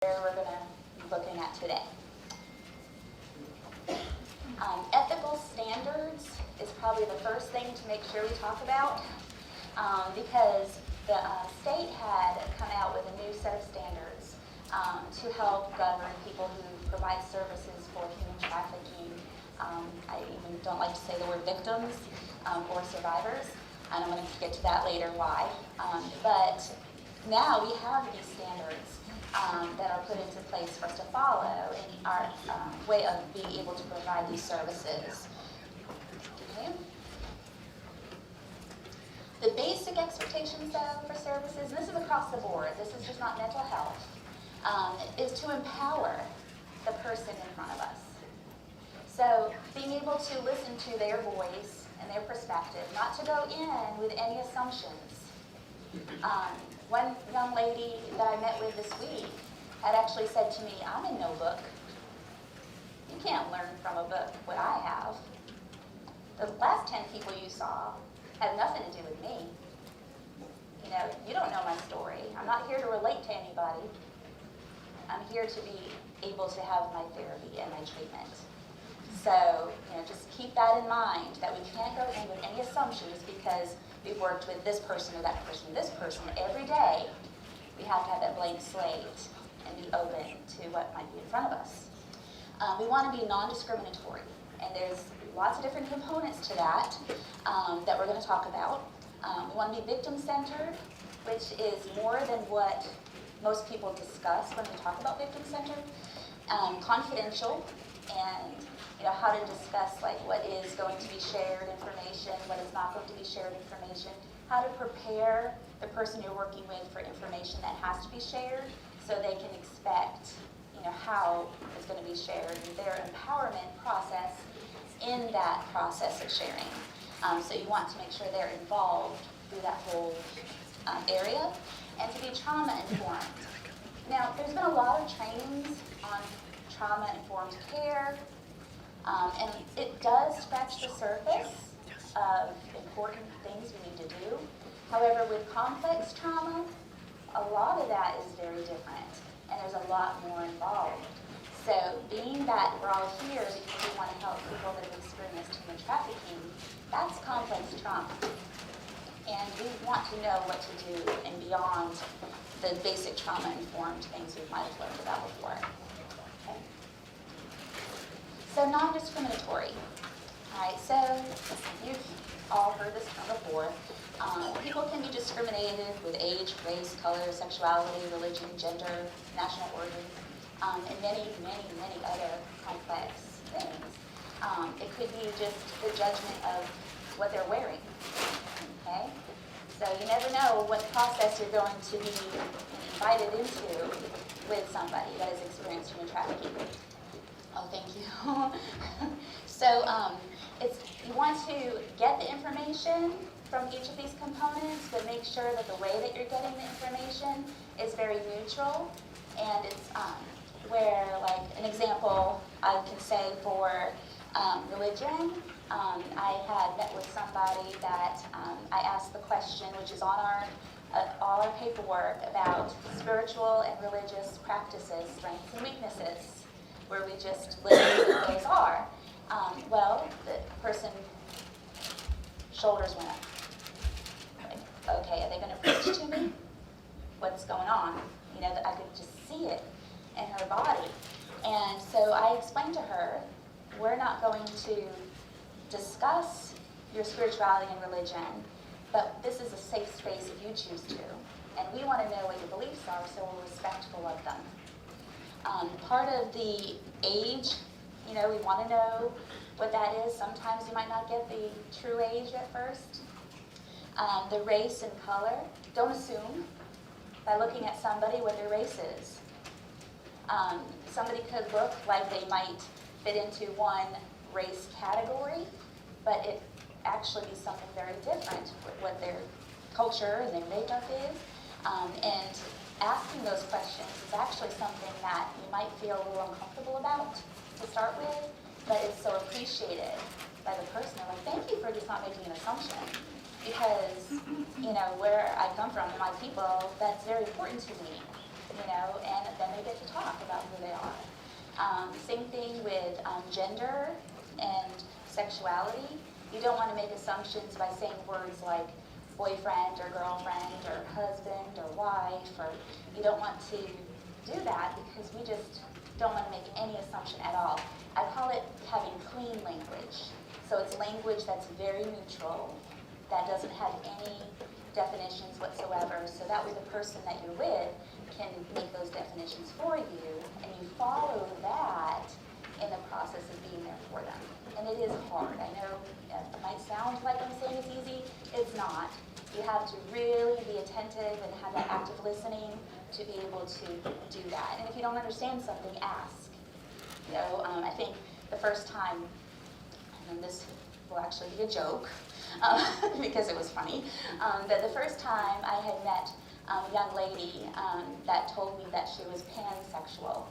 we're going to be looking at today. Ethical standards is probably the first thing to make sure we talk about because the state had come out with a new set of standards to help govern people who provide services for human trafficking. I even don't like to say the word victims or survivors, and I'm going to get to that later why. But now we have these standards that are put into place for us to follow in our way of being able to provide these services. Okay. The basic expectations, though, for services, and this is across the board, this is just not mental health, is to empower the person in front of us. So being able to listen to their voice and their perspective, not to go in with any assumptions. One young lady that I met with this week had actually said to me, I'm in no book. You can't learn from a book what I have. The last 10 people you saw have nothing to do with me. You know, you don't know my story. I'm not here to relate to anybody. I'm here to be able to have my therapy and my treatment. So, just keep that in mind, that we can't go in with any assumptions because we've worked with this person or that person or this person every day. We have to have that blank slate and be open to what might be in front of us. We want to be non-discriminatory, and there's lots of different components to that that we're going to talk about. We want to be victim-centered, which is more than what most people discuss when we talk about victim-centered. Confidential, and how to discuss what is going to be shared information, what is not going to be shared information, how to prepare the person you're working with for information that has to be shared so they can expect how it's going to be shared, and their empowerment process in that process of sharing. So you want to make sure they're involved through that whole area, and to be trauma-informed. Now, there's been a lot of trainings on trauma-informed care, and it does scratch the surface of important things we need to do. However, with complex trauma, a lot of that is very different, and there's a lot more involved. So being that we're all here because we want to help people that have experienced human trafficking, that's complex trauma. And we want to know what to do and beyond the basic trauma-informed things we might have learned about before. Okay. So non-discriminatory. All right, so you've all heard this term before. People can be discriminated with age, race, color, sexuality, religion, gender, national origin, and many, many, many other complex things. It could be just the judgment of what they're wearing. Okay? So you never know what process you're going to be invited into with somebody that has experienced human trafficking. Oh, thank you. So you want to get the information from each of these components, but make sure that the way that you're getting the information is very neutral, and it's where, an example I can say for religion, I had met with somebody that I asked the question, which is on all our paperwork, about spiritual and religious practices, strengths and weaknesses, where we just list what those are. Well, the person's shoulders went up. Okay, are they going to preach to me? What's going on? That I could just see it in her body. And so I explained to her, we're not going to discuss your spirituality and religion, but this is a safe space if you choose to. And we want to know what your beliefs are, so we're respectful of them. Part of the age, we want to know what that is. Sometimes you might not get the true age at first. The race and color. Don't assume by looking at somebody what their race is. Somebody could look like they might fit into one race category, but it actually be something very different with what their culture and their makeup is. And asking those questions is actually something that you might feel a little uncomfortable about to start with, but it's so appreciated by the person. They're like, thank you for just not making an assumption. Because, where I come from, my people, that's very important to me. and then they get to talk about who they are. Same thing with gender and sexuality. You don't want to make assumptions by saying words like boyfriend or girlfriend or husband or wife, or you don't want to do that because we just don't want to make any assumption at all. I call it having clean language. So it's language that's very neutral, that doesn't have any definitions whatsoever, so that way the person that you're with can make those definitions for you, and you follow that in the process of being there for them. And it is hard. I know it might sound like I'm saying it's easy. It's not. You have to really be attentive and have that active listening to be able to do that. And if you don't understand something, ask. I think the first time, and this will actually be a joke, because it was funny, that the first time I had met a young lady that told me that she was pansexual.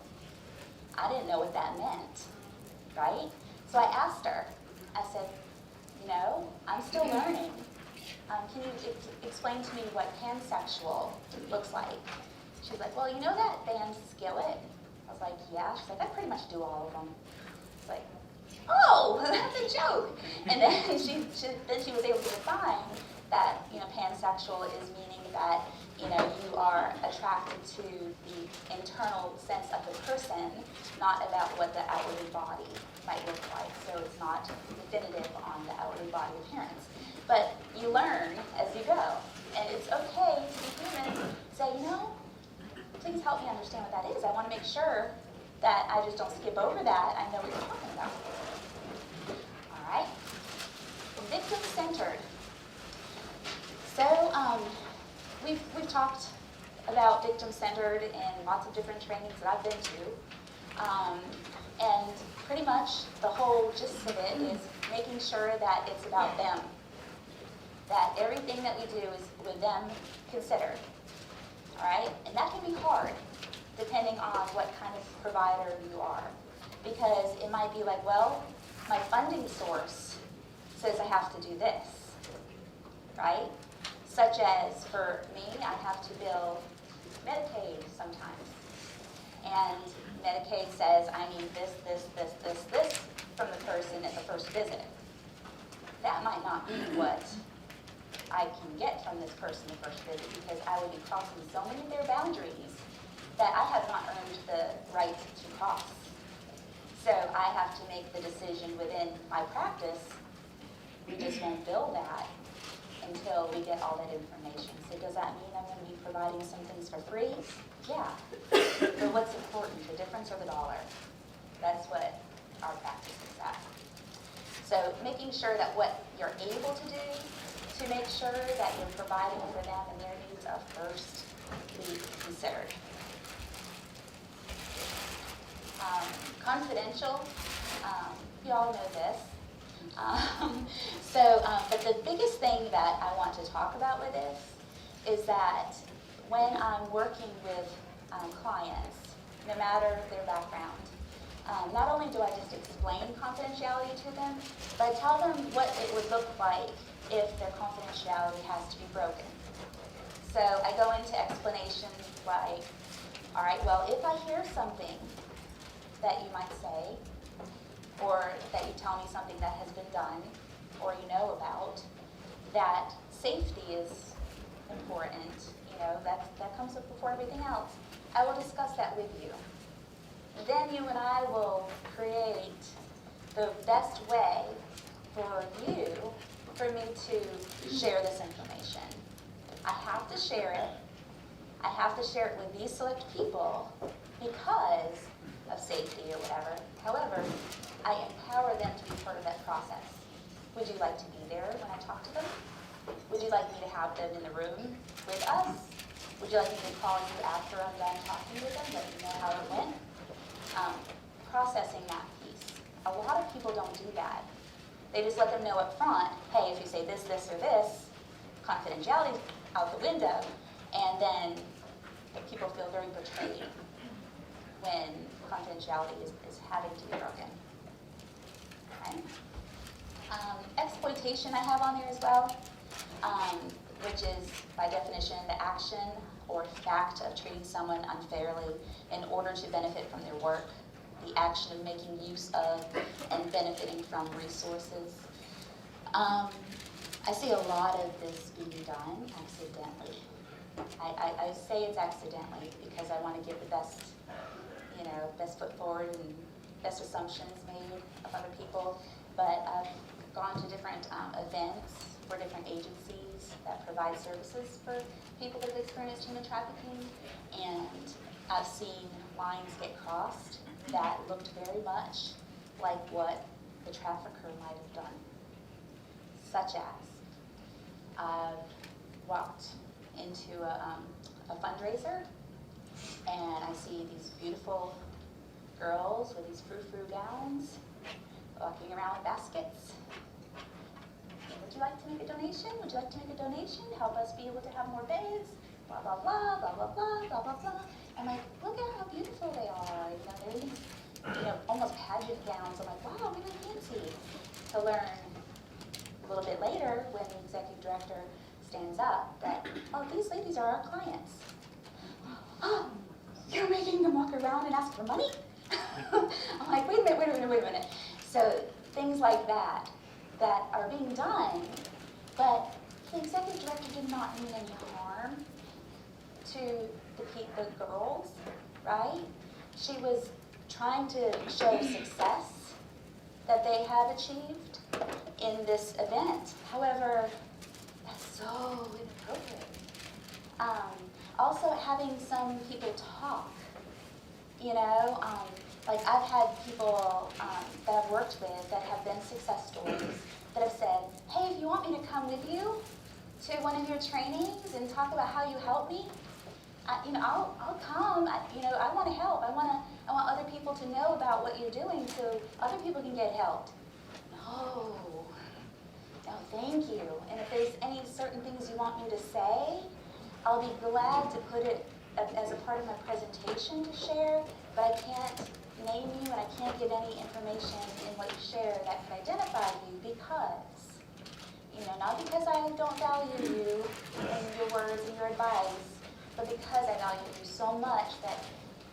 I didn't know what that meant, right? So I asked her, I said, I'm still learning. Can you explain to me what pansexual looks like? She's like, well, you know that band Skillet? I was like, yeah. She's like, I pretty much do all of them. It's like, oh, that's a joke. And then she was able to define that, pansexual is meaning that, you are attracted to the internal sense of the person, not about what the outward body might look like. So it's not definitive on the outward body appearance. But you learn as you go. And it's okay to be human, say, please help me understand what that is. I want to make sure that I just don't skip over that. I know what you're talking about. All right. Victim-centered. So we've talked about victim-centered in lots of different trainings that I've been to. And pretty much the whole gist of it is making sure that it's about them. That everything that we do is with them considered. All right? And that can be hard, depending on what kind of provider you are. Because it might be like, well, my funding source says I have to do this, right? Such as, for me, I have to bill Medicaid sometimes. And Medicaid says I need this from the person at the first visit. That might not be what I can get from this person the first visit, because I would be crossing so many of their boundaries that I have not earned the right to cross. So I have to make the decision within my practice. We just won't bill that until we get all that information. So does that mean I'm going to be providing some things for free? Yeah. But what's important, the difference or the dollar? That's what our practice is at. So making sure that what you're able to do to make sure that you're providing for them and their needs are first be considered. Confidential, you all know this. But the biggest thing that I want to talk about with this is that when I'm working with clients, no matter their background, not only do I just explain confidentiality to them, but I tell them what it would look like if their confidentiality has to be broken. So I go into explanations like, all right, well, if I hear something that you might say, or that you tell me something that has been done, or you know about, that safety is important, that comes up before everything else. I will discuss that with you. Then you and I will create the best way for you, for me to share this information. I have to share it. I have to share it with these select people because of safety or whatever. However, I empower them to be part of that process. Would you like to be there when I talk to them? Would you like me to have them in the room with us? Would you like me to call you after I'm done talking with them, let you know how it went? Processing that piece. A lot of people don't do that. They just let them know up front, hey, if you say this, this, or this, confidentiality's out the window, and then people feel very betrayed when confidentiality is having to be broken. Okay. Exploitation I have on there as well, which is, by definition, the action or fact of treating someone unfairly in order to benefit from their work, the action of making use of and benefiting from resources. I see a lot of this being done accidentally. I say it's accidentally because I want to give the best, best foot forward and best assumptions made of other people. But I've gone to different events for different agencies that provide services for people that have experienced human trafficking, and I've seen lines get crossed that looked very much like what the trafficker might have done. Such as, I've walked into a fundraiser, and I see these beautiful girls with these frou-frou gowns walking around with baskets. Would you like to make a donation? Would you like to make a donation? Help us be able to have more beds, blah, blah, blah, blah, blah, blah, blah, blah, blah. I'm like, look at how beautiful they are. They're in these, almost pageant gowns. I'm like, wow, really fancy. To learn a little bit later, when the executive director stands up, that, oh, these ladies are our clients. Oh, you're making them walk around and ask for money? I'm like, wait a minute. So things like that are being done, but the executive director did not mean any harm to the girls, right? She was trying to show success that they had achieved in this event. However, that's so inappropriate. Also having some people talk, like I've had people that I've worked with that have been success stories that have said, hey, if you want me to come with you to one of your trainings and talk about how you helped me, I'll come. I want to help. I want other people to know about what you're doing so other people can get helped. No, thank you. And if there's any certain things you want me to say, I'll be glad to put it as a part of my presentation to share, but I can't name you and I can't give any information in what you share that can identify you because, not because I don't value you and your words and your advice, but because I value you so much that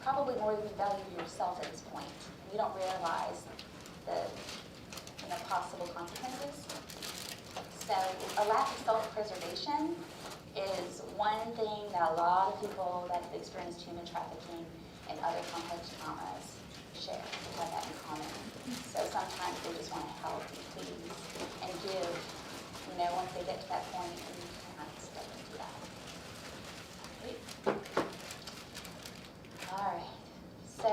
probably more than you value yourself at this point. And you don't realize the possible consequences. So a lack of self-preservation is one thing that a lot of people that have experienced human trafficking and other complex traumas share, have that in common. So sometimes they just want to help and please and give, once they get to that point, and you can't step into that. All right, so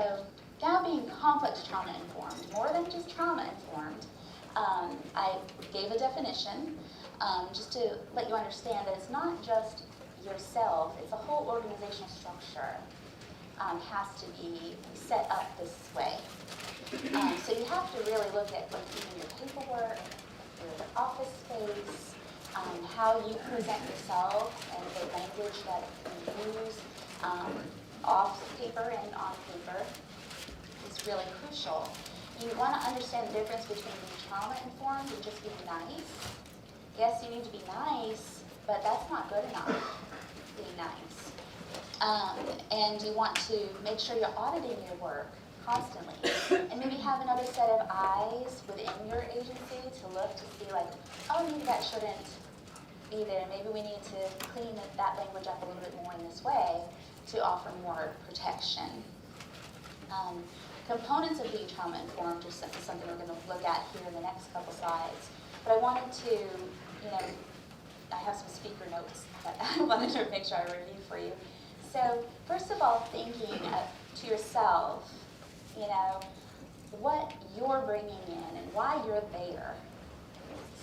now being complex trauma informed, more than just trauma informed, I gave a definition just to let you understand that it's not just yourself, it's a whole organizational structure has to be set up this way. So you have to really look at even your paperwork, your office space, how you present yourself and the language that you use off paper and on paper is really crucial. You want to understand the difference between being trauma-informed and just being nice. Yes, you need to be nice, but that's not good enough, being nice. And you want to make sure you're auditing your work constantly. And maybe have another set of eyes within your agency to look to see like, oh, maybe that shouldn't be there. Maybe we need to clean that language up a little bit more in this way to offer more protection. Components of being trauma-informed is something we're going to look at here in the next couple slides. But I wanted to, I have some speaker notes that I wanted to make sure I reviewed for you. So first of all, thinking to yourself, what you're bringing in and why you're there.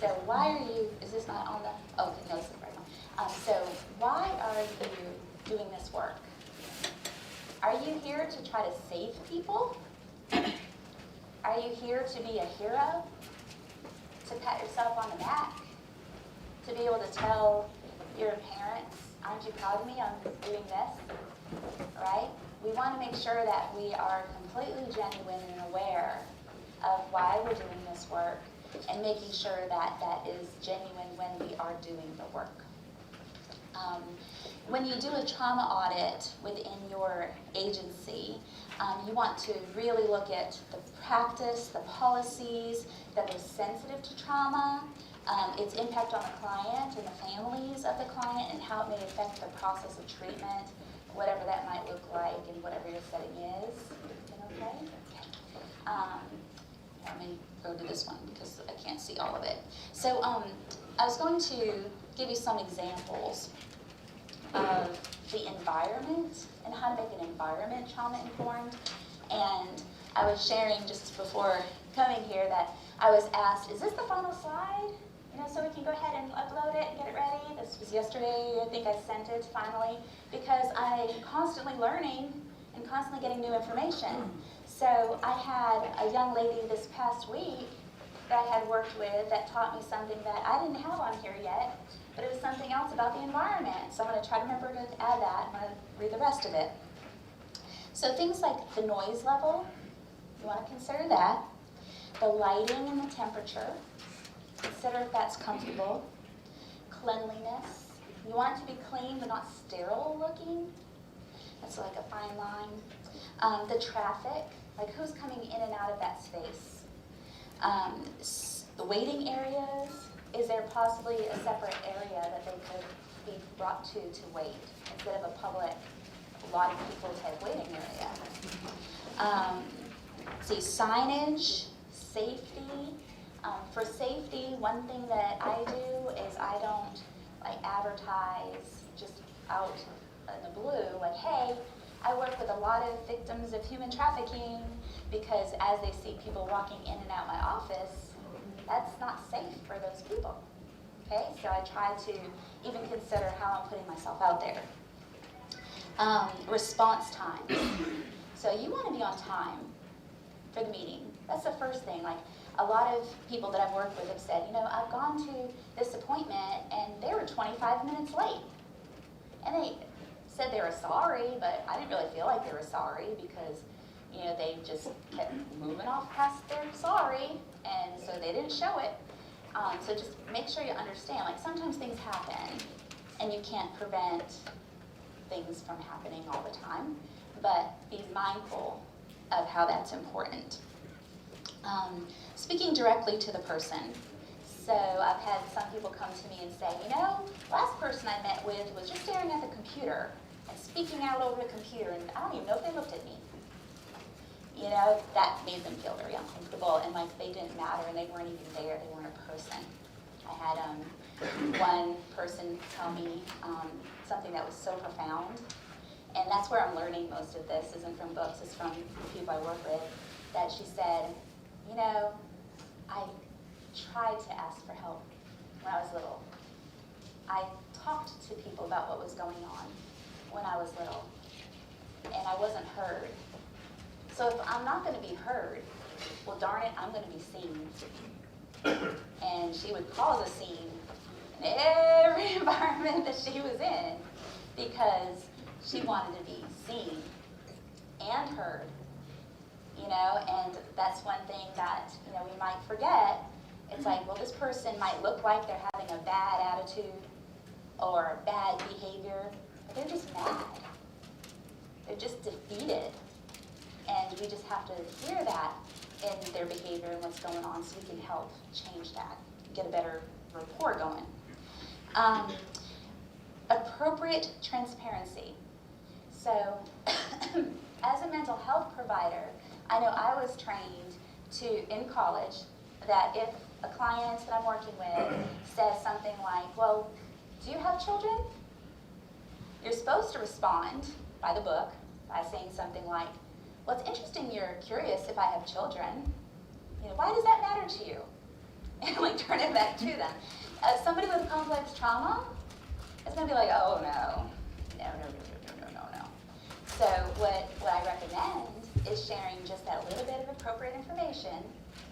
So why are you, is this not on the, oh, okay, no, this is the right one. So why are you doing this work? Are you here to try to save people? Are you here to be a hero? To pat yourself on the back? To be able to tell your parents, aren't you proud of me? I'm doing this, right? We want to make sure that we are completely genuine and aware of why we're doing this work and making sure that that is genuine when we are doing the work. When you do a trauma audit within your agency, you want to really look at the practice, the policies that are sensitive to trauma, its impact on the client and the families of the client, and how it may affect the process of treatment, whatever that might look like in whatever your setting is. Okay? Let me go to this one because I can't see all of it. So I was going to give you some examples of the environment and how to make an environment trauma-informed. And I was sharing just before coming here that I was asked, is this the final slide? So we can go ahead and upload it and get it ready. This was yesterday. I think I sent it finally because I'm constantly learning and constantly getting new information. So I had a young lady this past week that I had worked with that taught me something that I didn't have on here yet, but it was something else about the environment. So I'm going to try to remember to add that. I'm going to read the rest of it. So things like the noise level, you want to consider that. The lighting and the temperature, consider if that's comfortable. Cleanliness, you want it to be clean but not sterile looking. That's like a fine line. The traffic, like who's coming in and out of that space. The waiting areas, is there possibly a separate area that they could be brought to wait instead of a public, a lot of people type waiting area? See, signage, safety. For safety, one thing that I do is I don't advertise just out in the blue, like, hey, I work with a lot of victims of human trafficking, because as they see people walking in and out my office, that's not safe for those people. Okay, so I try to even consider how I'm putting myself out there. Response times. So you want to be on time for the meeting. That's the first thing. Like a lot of people that I've worked with have said, I've gone to this appointment and they were 25 minutes late. And they said they were sorry, but I didn't really feel like they were sorry because, they just kept moving off past their sorry, and so they didn't show it. So just make sure you understand, like sometimes things happen and you can't prevent things from happening all the time, but be mindful of how that's important. Speaking directly to the person. So I've had some people come to me and say, last person I met with was just staring at the computer and speaking out over the computer, and I don't even know if they looked at me. That made them feel very uncomfortable, and like they didn't matter, and they weren't even there. They weren't a person. I had one person tell me something that was so profound, and that's where I'm learning most of this. Isn't from books, it's from people I work with. That she said, I tried to ask for help when I was little. I talked to people about what was going on when I was little, and I wasn't heard. So if I'm not going to be heard, well, darn it, I'm going to be seen. And she would cause a scene in every environment that she was in because she wanted to be seen and heard. And that's one thing that, we might forget. It's like, well, this person might look like they're having a bad attitude or bad behavior, but they're just mad. They're just defeated. And we just have to hear that in their behavior and what's going on so we can help change that, get a better rapport going. Appropriate transparency. So as a mental health provider, I know I was trained in college that if a client that I'm working with says something like, well, do you have children? You're supposed to respond by the book by saying something like, well, it's interesting you're curious if I have children. Why does that matter to you? And turn it back to them. Somebody with complex trauma is going to be like, oh, no. So what I recommend is sharing just that little bit of appropriate information,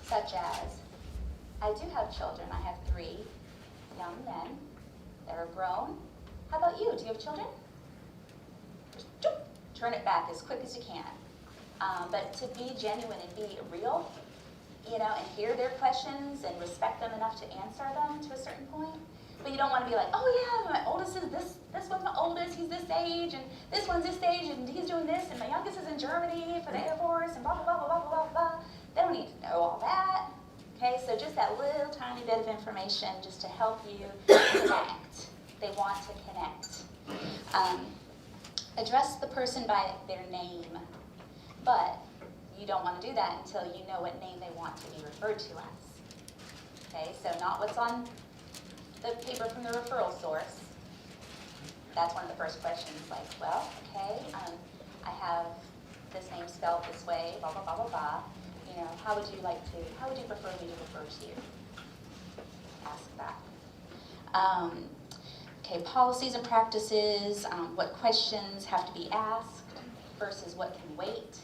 such as, I do have children. I have 3 young men that are grown. How about you? Do you have children? Just turn it back as quick as you can. But to be genuine and be real, and hear their questions and respect them enough to answer them to a certain point, But you don't want to be like, oh yeah, my oldest is this one's my oldest, he's this age, and this one's this age, and he's doing this, and my youngest is in Germany for the Air Force, and blah, blah, blah, blah, blah, blah, blah. They don't need to know all that. Okay, so just that little tiny bit of information just to help you connect. They want to connect. Address the person by their name, but you don't want to do that until you know what name they want to be referred to as. Okay, so not what's on the paper from the referral source. That's one of the first questions, like, well, okay, I have this name spelled this way, blah, blah, blah, blah, blah. You know, how would you prefer me to refer to you? Ask that. Okay, policies and practices, what questions have to be asked versus what can wait.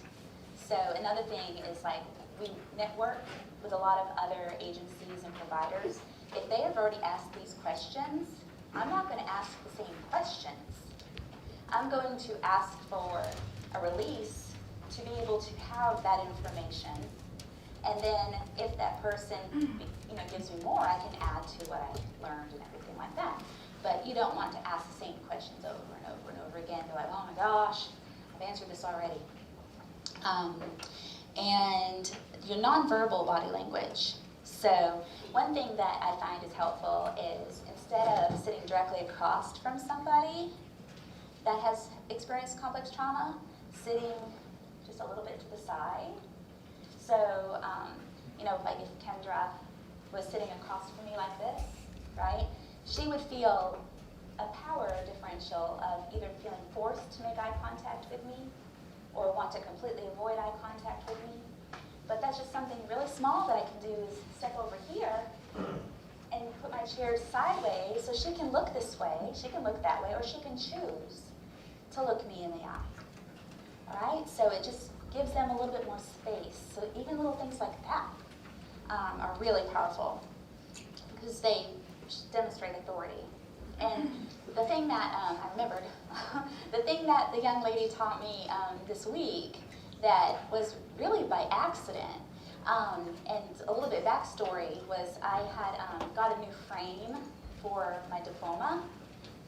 So another thing is, like, we network with a lot of other agencies and providers. If they have already asked these questions, I'm not going to ask the same questions. I'm going to ask for a release to be able to have that information. And then if that person gives me more, I can add to what I learned and everything like that. But you don't want to ask the same questions over and over and over again. You're like, oh my gosh, I've answered this already. And your nonverbal body language. So one thing that I find is helpful is, instead of sitting directly across from somebody that has experienced complex trauma, sitting just a little bit to the side. So, like if Kendra was sitting across from me like this, right, she would feel a power differential of either feeling forced to make eye contact with me or want to completely avoid eye contact with me. But that's just something really small that I can do, is step over here and put my chair sideways so she can look this way, she can look that way, or she can choose to look me in the eye. All right? So it just gives them a little bit more space. So even little things like that are really powerful because they demonstrate authority. And the thing that I remembered, the thing that the young lady taught me this week that was really by accident, and a little bit backstory was, I had got a new frame for my diploma,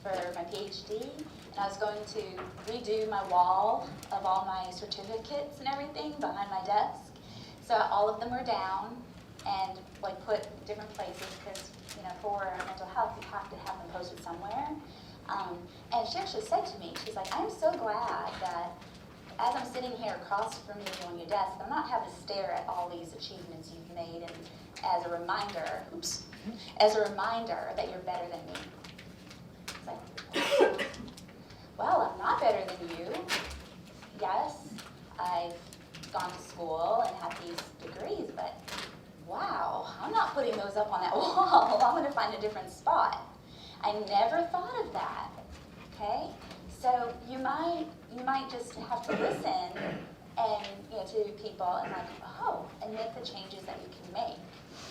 for my PhD, and I was going to redo my wall of all my certificates and everything behind my desk. So all of them were down and like put different places, because for mental health you have to have them posted somewhere. And she actually said to me, she's like, I'm so glad that as I'm sitting here across from you on your desk, I'm not having to stare at all these achievements you've made, and as a reminder that you're better than me. It's like, well, I'm not better than you. Yes, I've gone to school and have these degrees, but wow, I'm not putting those up on that wall. I'm going to find a different spot. I never thought of that. Okay? So you might just have to listen and to people and like, oh, and make the changes that you can make.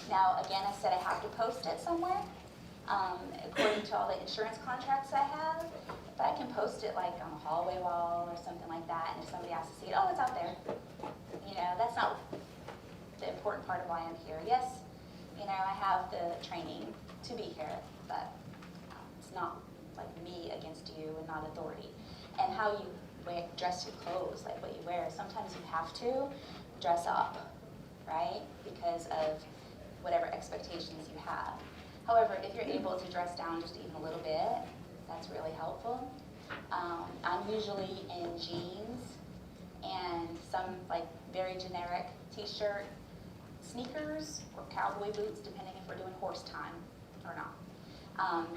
Now, again, I said I have to post it somewhere, according to all the insurance contracts I have. But I can post it like on a hallway wall or something like that, and if somebody asks to see it, oh, it's out there. That's not the important part of why I'm here. Yes, I have the training to be here, but it's not like me against you and not authority. And how you dress your clothes, like what you wear. Sometimes you have to dress up, right? Because of whatever expectations you have. However, if you're able to dress down just even a little bit, that's really helpful. I'm usually in jeans and some like very generic t-shirt, sneakers, or cowboy boots, depending if we're doing horse time or not.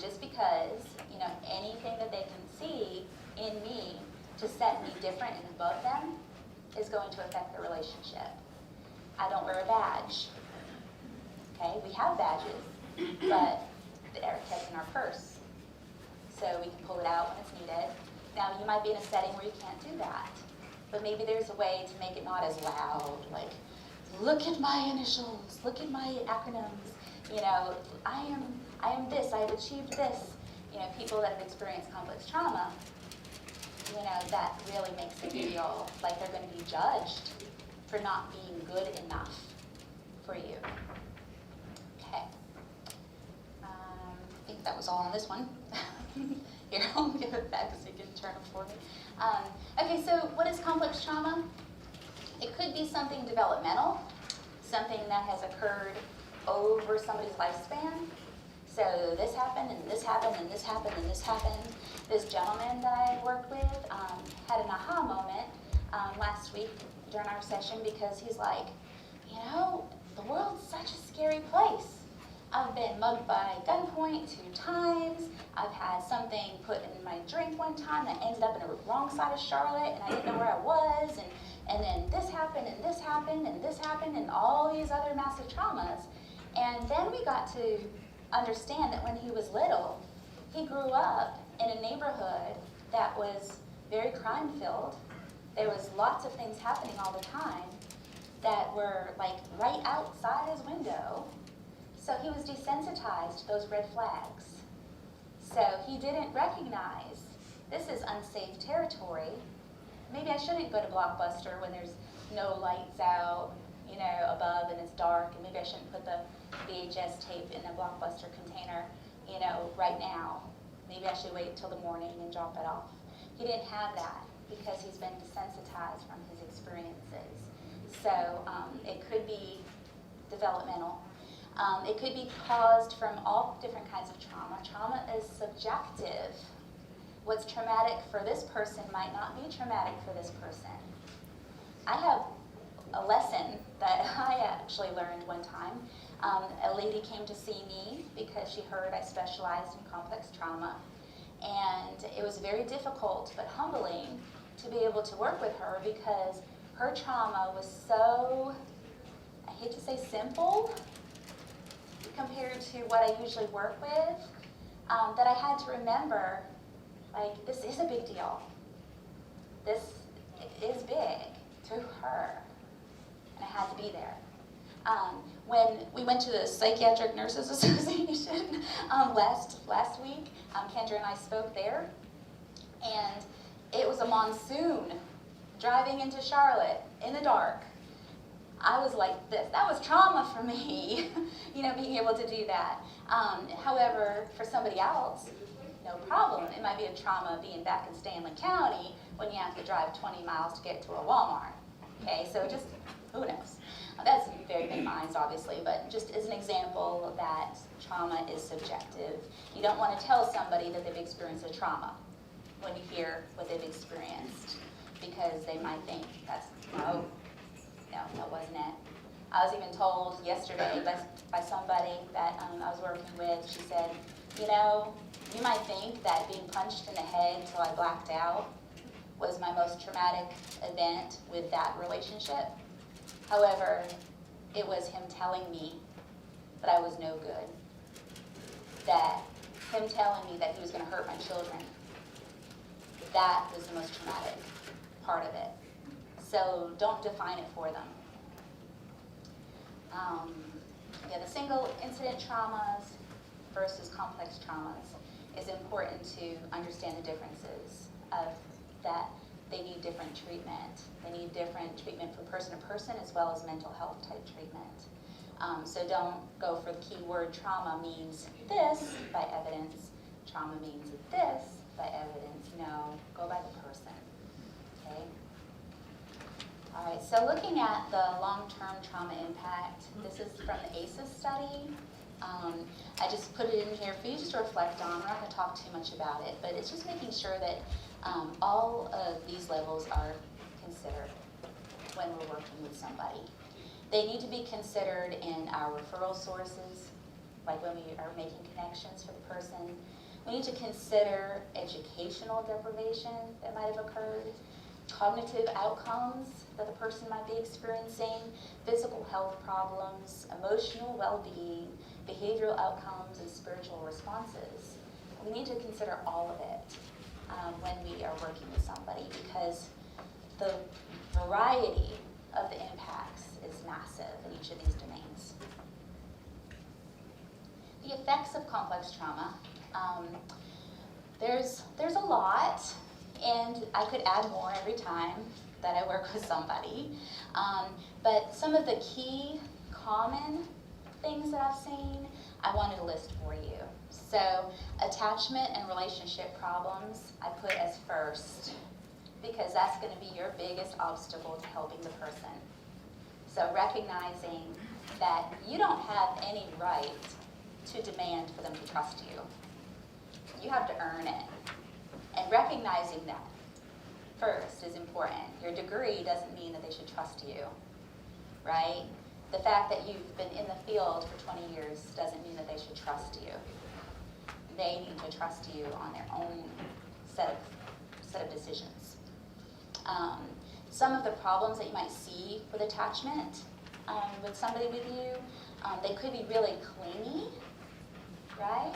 Just because, anything that they can see in me to set me different and above them is going to affect the relationship. I don't wear a badge. Okay, we have badges, but they're kept in our purse, so we can pull it out when it's needed. Now, you might be in a setting where you can't do that, but maybe there's a way to make it not as loud, like, look at my initials, look at my acronyms, I am this, I have achieved this. People that have experienced complex trauma, that really makes it feel like they're going to be judged for not being good enough for you. Okay. I think that was all on this one. Here, I'll give it back so you can turn it for me. Okay, so what is complex trauma? It could be something developmental, something that has occurred over somebody's lifespan. So this happened, and this happened, and this happened, and this happened. This gentleman that I worked with had an aha moment last week during our session, because he's like, you know, the world's such a scary place. I've been mugged by gunpoint 2 times. I've had something put in my drink one time that ended up in the wrong side of Charlotte, and I didn't know where I was. And then this happened, and this happened, and this happened, and all these other massive traumas. And then we got to understand that when he was little, he grew up in a neighborhood that was very crime-filled. There was lots of things happening all the time that were like right outside his window. So he was desensitized to those red flags. So he didn't recognize this is unsafe territory. Maybe I shouldn't go to Blockbuster when there's no lights out, you know, above, and it's dark, and maybe I shouldn't put the VHS tape in the Blockbuster container, you know, right now. Maybe I should wait till the morning and drop it off. He didn't have that because he's been desensitized from his experiences. So it could be developmental. It could be caused from all different kinds of trauma. Trauma is subjective. What's traumatic for this person might not be traumatic for this person. I have a lesson that I actually learned one time. A lady came to see me because she heard I specialized in complex trauma. And it was very difficult but humbling to be able to work with her, because her trauma was so, I hate to say simple, compared to what I usually work with, that I had to remember, like, this is a big deal. This is big to her, and I had to be there. When we went to the Psychiatric Nurses Association last week, Kendra and I spoke there, and it was a monsoon driving into Charlotte in the dark. I was like this. That was trauma for me, you know, being able to do that. However, for somebody else, no problem. It might be a trauma being back in Stanley County when you have to drive 20 miles to get to a Walmart. Okay, so just, who knows? That's very big minds, obviously, but just as an example that trauma is subjective. You don't want to tell somebody that they've experienced a trauma when you hear what they've experienced, because they might think that's, no, that wasn't it. I was even told yesterday by somebody that I was working with, she said, you know, you might think that being punched in the head until I blacked out was my most traumatic event with that relationship. However, it was him telling me that I was no good, that him telling me that he was going to hurt my children, that was the most traumatic part of it. So don't define it for them. The single incident traumas versus complex traumas is important to understand the differences of that. They need different treatment. They need different treatment from person to person, as well as mental health type treatment. So don't go for the keyword trauma means this by evidence, trauma means this by evidence. No, go by the person, okay? All right, so looking at the long-term trauma impact, this is from the ACEs study. I just put it in here for you just to reflect on. We're not going to talk too much about it, but it's just making sure that all of these levels are considered when we're working with somebody. They need to be considered in our referral sources, like when we are making connections for the person. We need to consider educational deprivation that might have occurred, cognitive outcomes that the person might be experiencing, physical health problems, emotional well-being, behavioral outcomes, and spiritual responses. We need to consider all of it when we are working with somebody, because the variety of the impacts is massive in each of these domains. The effects of complex trauma. There's a lot, and I could add more every time that I work with somebody. But some of the key common things that I've seen, I wanted to list for you. So attachment and relationship problems I put as first, because that's going to be your biggest obstacle to helping the person. So recognizing that you don't have any right to demand for them to trust you. You have to earn it. And recognizing that first is important. Your degree doesn't mean that they should trust you, right? The fact that you've been in the field for 20 years doesn't mean that they should trust you. They need to trust you on their own set of decisions. Some of the problems that you might see with attachment with somebody with you, they could be really clingy, right?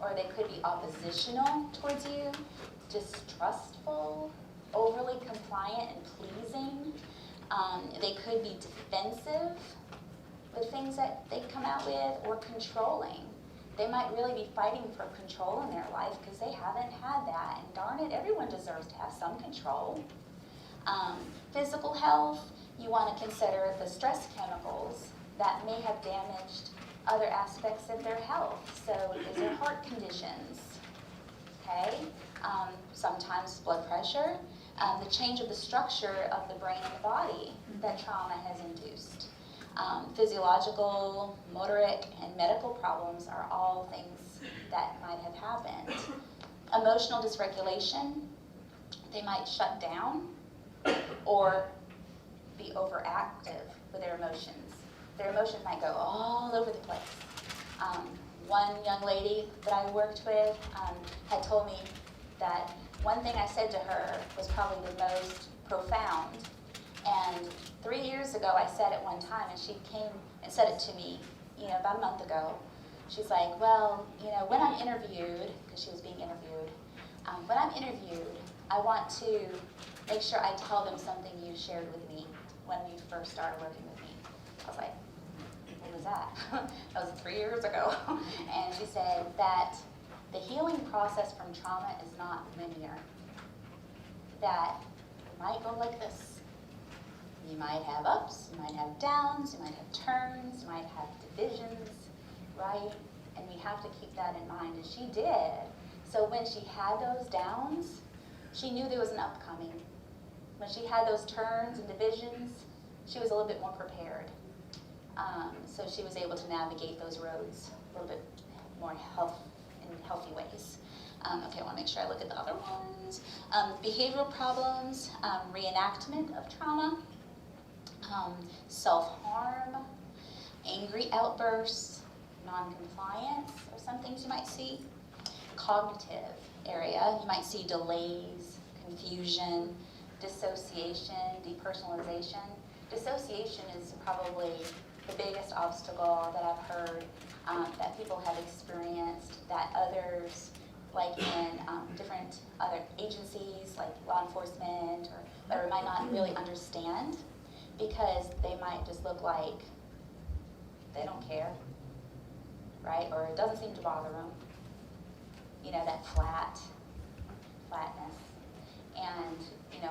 Or they could be oppositional towards you, distrustful, overly compliant and pleasing. They could be defensive with things that they come out with, or controlling. They might really be fighting for control in their life because they haven't had that. And darn it, everyone deserves to have some control. Physical health, you want to consider the stress chemicals that may have damaged other aspects of their health. So is there heart conditions? Okay. Sometimes blood pressure. The change of the structure of the brain and the body that trauma has induced. Physiological, motoric, and medical problems are all things that might have happened. Emotional dysregulation, they might shut down or be overactive with their emotions. Their emotions might go all over the place. One young lady that I worked with had told me that one thing I said to her was probably the most profound. And 3 years ago, I said it one time, and she came and said it to me, about a month ago. She's like, well, when I'm interviewed, because she was being interviewed, when I'm interviewed, I want to make sure I tell them something you shared with me when you first started working with me. I was like, what was that? That was 3 years ago. And she said that the healing process from trauma is not linear. That it might go like this. You might have ups, you might have downs, you might have turns, you might have divisions, right? And we have to keep that in mind, and she did. So when she had those downs, she knew there was an up coming. When she had those turns and divisions, she was a little bit more prepared. So she was able to navigate those roads a little bit more in healthy ways. Okay, I want to make sure I look at the other ones. Behavioral problems, reenactment of trauma, self-harm, angry outbursts, non-compliance are some things you might see. Cognitive area, you might see delays, confusion, dissociation, depersonalization. Dissociation is probably the biggest obstacle that I've heard that people have experienced, that others, like in different other agencies, like law enforcement or whatever, might not really understand, because they might just look like they don't care, right? Or it doesn't seem to bother them. That flatness. And,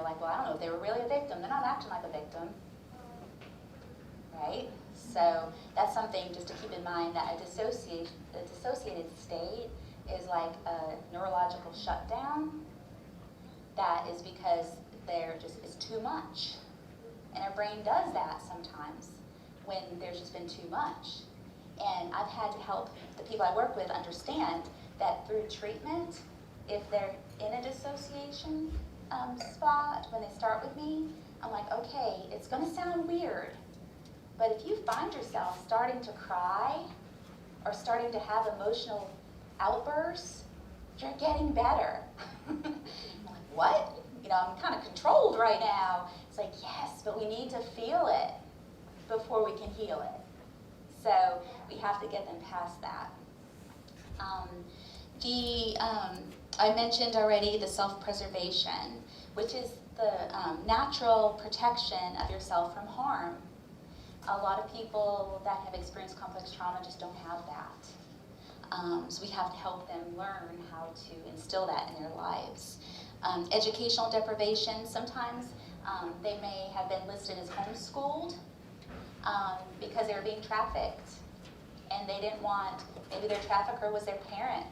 like, well, I don't know if they were really a victim. They're not acting like a victim, right? So that's something just to keep in mind, that a dissociated state is like a neurological shutdown. That is because it's too much. And our brain does that sometimes when there's just been too much. And I've had to help the people I work with understand that through treatment, if they're in a dissociation spot, when they start with me, I'm like, okay, it's going to sound weird, but if you find yourself starting to cry or starting to have emotional outbursts, you're getting better. I'm like, what? I'm kind of controlled right now. It's like, yes, but we need to feel it before we can heal it. So we have to get them past that. I mentioned already the self-preservation, which is the natural protection of yourself from harm. A lot of people that have experienced complex trauma just don't have that. So we have to help them learn how to instill that in their lives. Educational deprivation, sometimes they may have been listed as homeschooled because they were being trafficked, and they didn't want, maybe their trafficker was their parent,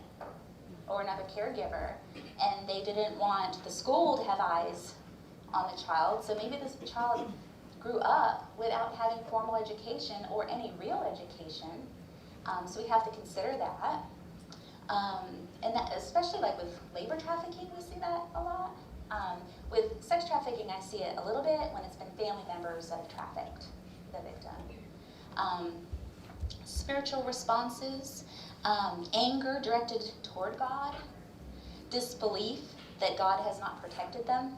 or another caregiver, and they didn't want the school to have eyes on the child, so maybe this child grew up without having formal education or any real education. So we have to consider that. And that, especially like with labor trafficking, we see that a lot. With sex trafficking, I see it a little bit when it's been family members that have trafficked the victim. Spiritual responses, anger directed toward God, disbelief that God has not protected them,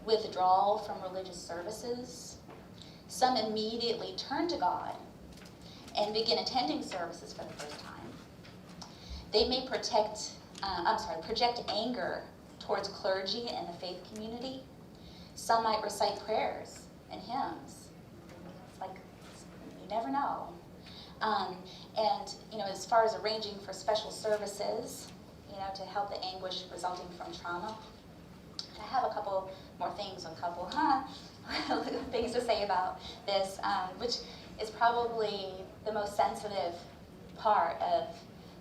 withdrawal from religious services. Some immediately turn to God and begin attending services for the first time. They may project anger towards clergy and the faith community. Some might recite prayers and hymns. It's like, you never know. And as far as arranging for special services, to help the anguish resulting from trauma, I have a couple more things, things to say about this, which is probably the most sensitive part of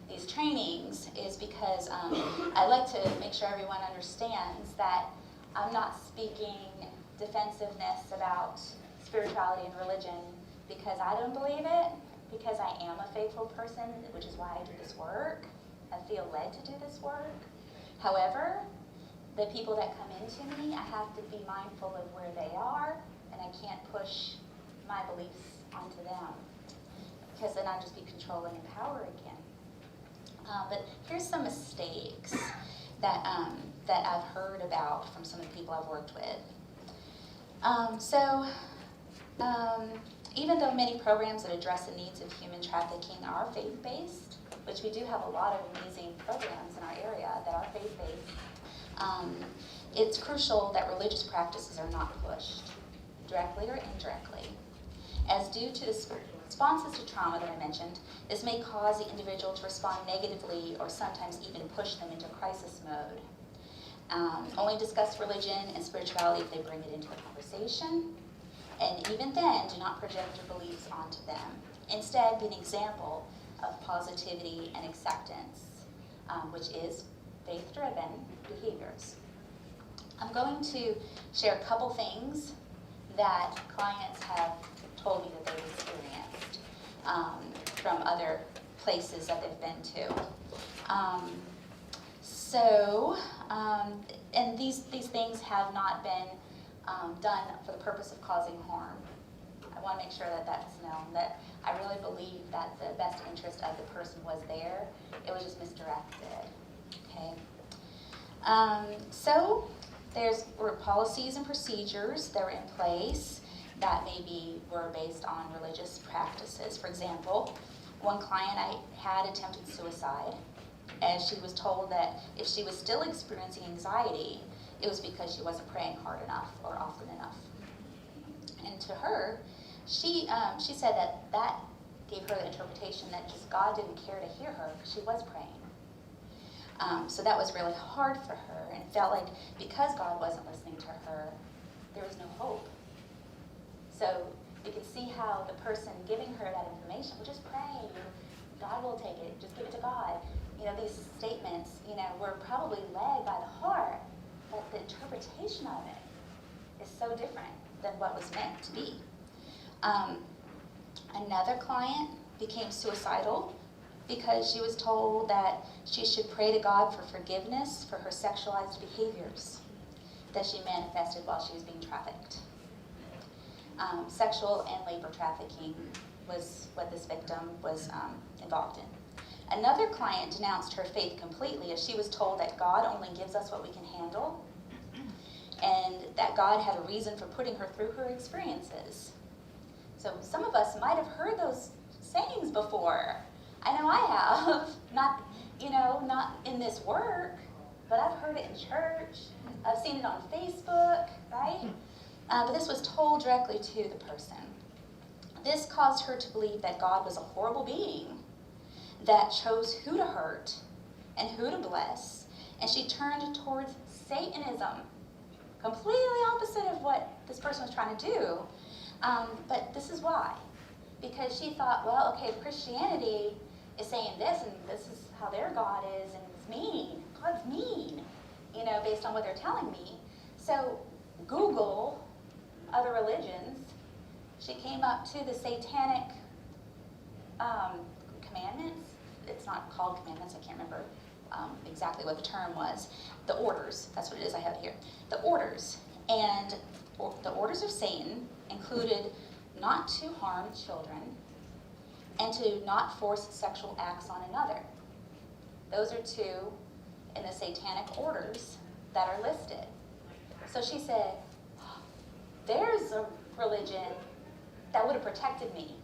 these trainings, is because I like to make sure everyone understands that I'm not speaking defensiveness about spirituality and religion because I don't believe it, because I am a faithful person, which is why I do this work. I feel led to do this work. However, the people that come into me, I have to be mindful of where they are, and I can't push my beliefs onto them, because then I'll just be controlling and power again. But here's some mistakes that I've heard about from some of the people I've worked with. Even though many programs that address the needs of human trafficking are faith-based, which we do have a lot of amazing programs in our area that are faith-based, it's crucial that religious practices are not pushed, directly or indirectly. As due to the responses to trauma that I mentioned, this may cause the individual to respond negatively or sometimes even push them into crisis mode. Only discuss religion and spirituality if they bring it into the conversation, and even then, do not project your beliefs onto them. Instead, be an example of positivity and acceptance, which is faith-driven behaviors. I'm going to share a couple things that clients have told me that they've experienced from other places that they've been to. And these things have not been done for the purpose of causing harm. I want to make sure that that's known, that I really believe that the best interest of the person was there. It was just misdirected, okay? So were policies and procedures that were in place that maybe were based on religious practices. For example, one client I had attempted suicide, as she was told that if she was still experiencing anxiety, it was because she wasn't praying hard enough or often enough. And to her, she said that gave her the interpretation that just God didn't care to hear her because she was praying. So that was really hard for her, and it felt like because God wasn't listening to her, there was no hope. So you can see how the person giving her that information, well, just pray, God will take it, just give it to God. These statements, were probably led by the heart, but the interpretation of it is so different than what was meant to be. Another client became suicidal because she was told that she should pray to God for forgiveness for her sexualized behaviors that she manifested while she was being trafficked. Sexual and labor trafficking was what this victim was involved in. Another client denounced her faith completely as she was told that God only gives us what we can handle, and that God had a reason for putting her through her experiences. So some of us might have heard those sayings before. I know I have, not in this work, but I've heard it in church. I've seen it on Facebook, right? But this was told directly to the person. This caused her to believe that God was a horrible being that chose who to hurt and who to bless, and she turned towards Satanism, completely opposite of what this person was trying to do. But this is why. Because she thought, well, okay, if Christianity is saying this, and this is how their God is, and it's mean. God's mean, you know, based on what they're telling me. So Google other religions. She came up to the satanic commandments. It's not called commandments, I can't remember exactly what the term was. The orders, that's what it is I have here. The orders. And the orders of Satan included not to harm children and to not force sexual acts on another. Those are two in the satanic orders that are listed. So she said, there's a religion that would have protected me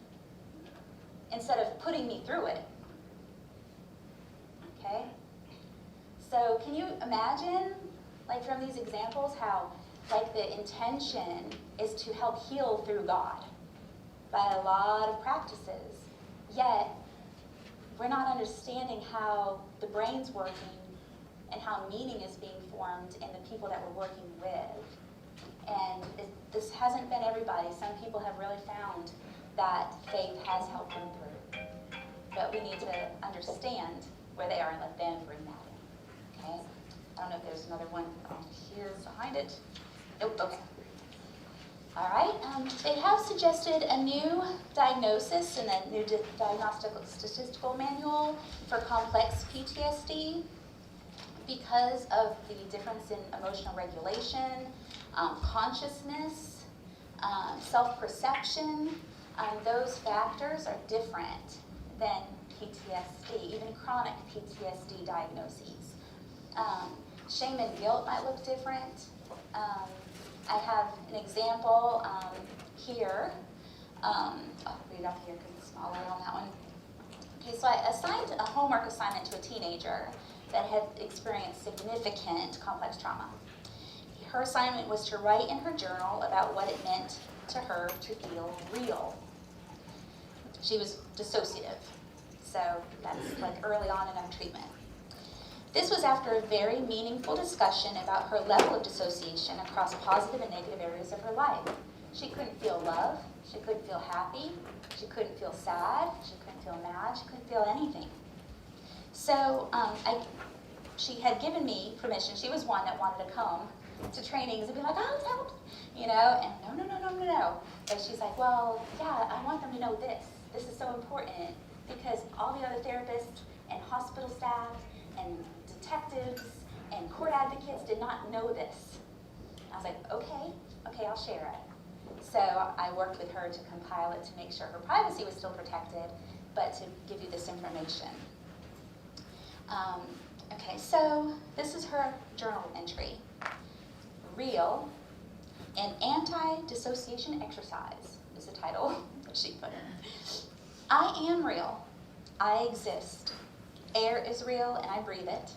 instead of putting me through it. Okay? So can you imagine, like from these examples, how like the intention is to help heal through God by a lot of practices, yet we're not understanding how the brain's working and how meaning is being formed in the people that we're working with. And this hasn't been everybody. Some people have really found that faith has helped them through. But we need to understand where they are and let them bring that in. Okay? I don't know if there's another one here behind it. Nope, okay. All right, they have suggested a new diagnosis in the new diagnostic statistical manual for complex PTSD because of the difference in emotional regulation, consciousness, self-perception. Those factors are different than PTSD, even chronic PTSD diagnoses. Shame and guilt might look different. I have an example here. I'll read it off here because it's smaller on that one. Okay, so I assigned a homework assignment to a teenager that had experienced significant complex trauma. Her assignment was to write in her journal about what it meant to her to feel real. She was dissociative, so that's like early on in her treatment. This was after a very meaningful discussion about her level of dissociation across positive and negative areas of her life. She couldn't feel love, she couldn't feel happy, she couldn't feel sad, she couldn't feel mad, she couldn't feel anything. So she had given me permission. She was one that wanted to come to trainings and be like, oh, help, you know, and no. But she's like, well, yeah, I want them to know this. This is so important because all the other therapists and hospital staff and detectives and court advocates did not know this. I was like, okay, I'll share it. So I worked with her to compile it to make sure her privacy was still protected, but to give you this information. Okay, so this is her journal entry. Real, an anti-dissociation exercise is the title that she put in. I am real. I exist. Air is real and I breathe it.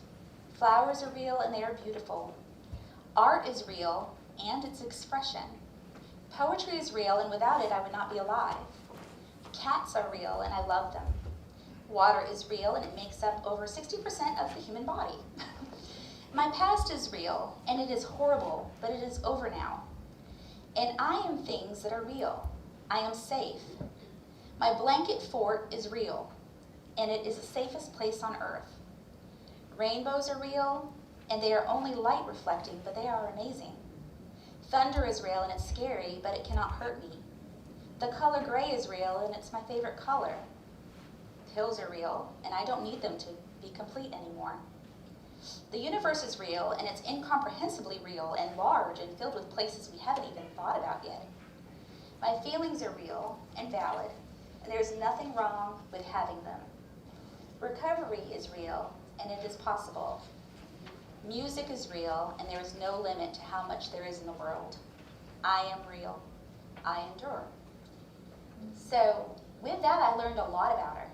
Flowers are real and they are beautiful. Art is real and its expression. Poetry is real and without it I would not be alive. Cats are real and I love them. Water is real and it makes up over 60% of the human body. My past is real and it is horrible, but it is over now. And I am things that are real. I am safe. My blanket fort is real and it is the safest place on earth. Rainbows are real and they are only light reflecting, but they are amazing. Thunder is real and it's scary, but it cannot hurt me. The color gray is real and it's my favorite color. Hills are real, and I don't need them to be complete anymore. The universe is real, and it's incomprehensibly real and large and filled with places we haven't even thought about yet. My feelings are real and valid, and there's nothing wrong with having them. Recovery is real, and it is possible. Music is real, and there is no limit to how much there is in the world. I am real. I endure. So with that, I learned a lot about her.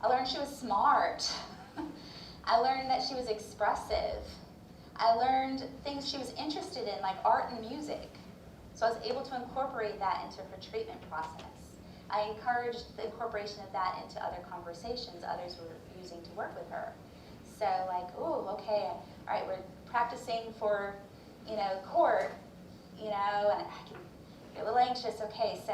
I learned she was smart. I learned that she was expressive. I learned things she was interested in, like art and music. So I was able to incorporate that into her treatment process. I encouraged the incorporation of that into other conversations others were using to work with her. So like, oh, okay, all right, we're practicing for, court, and I can get a little anxious. Okay, so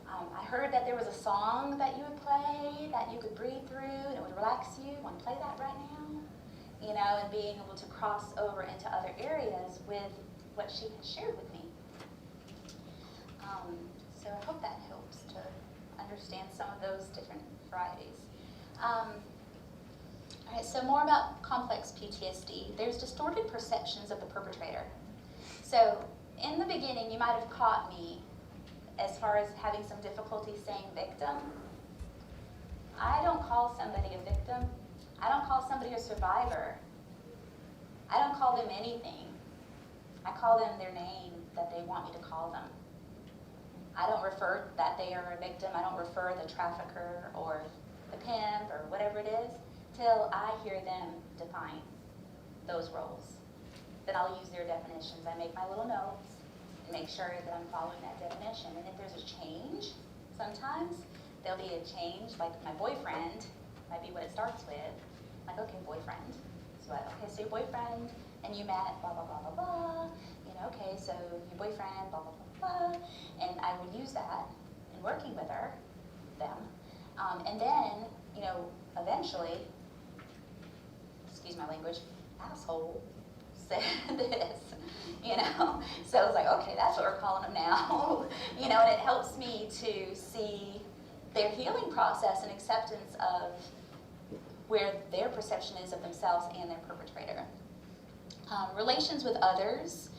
I heard that there was a song that you would play that you could breathe through and it would relax you. Want to play that right now? you know, and being able to cross over into other areas with what she has shared with me. So I hope that helps to understand some of those different varieties. All right, so more about complex PTSD. There's distorted perceptions of the perpetrator. So in the beginning, you might have caught me as far as having some difficulty saying victim. I don't call somebody a victim. I don't call somebody a survivor. I don't call them anything. I call them their name that they want me to call them. I don't refer that they are a victim. I don't refer the trafficker or the pimp or whatever it is till I hear them define those roles. Then I'll use their definitions. I make my little notes and make sure that I'm following that definition. And if there's a change, sometimes there'll be a change, like my boyfriend might be what it starts with. Like, okay, boyfriend. So, okay, so your boyfriend and you met, blah, blah, blah, blah, blah. You know, okay, so your boyfriend, blah, blah, blah, blah. And I would use that in working with her, them. And then, you know, eventually, excuse my language, asshole said this, you know. So I was like, okay, that's what we're calling them now. You know, and it helps me to see their healing process and acceptance of where their perception is of themselves and their perpetrator. Relations with others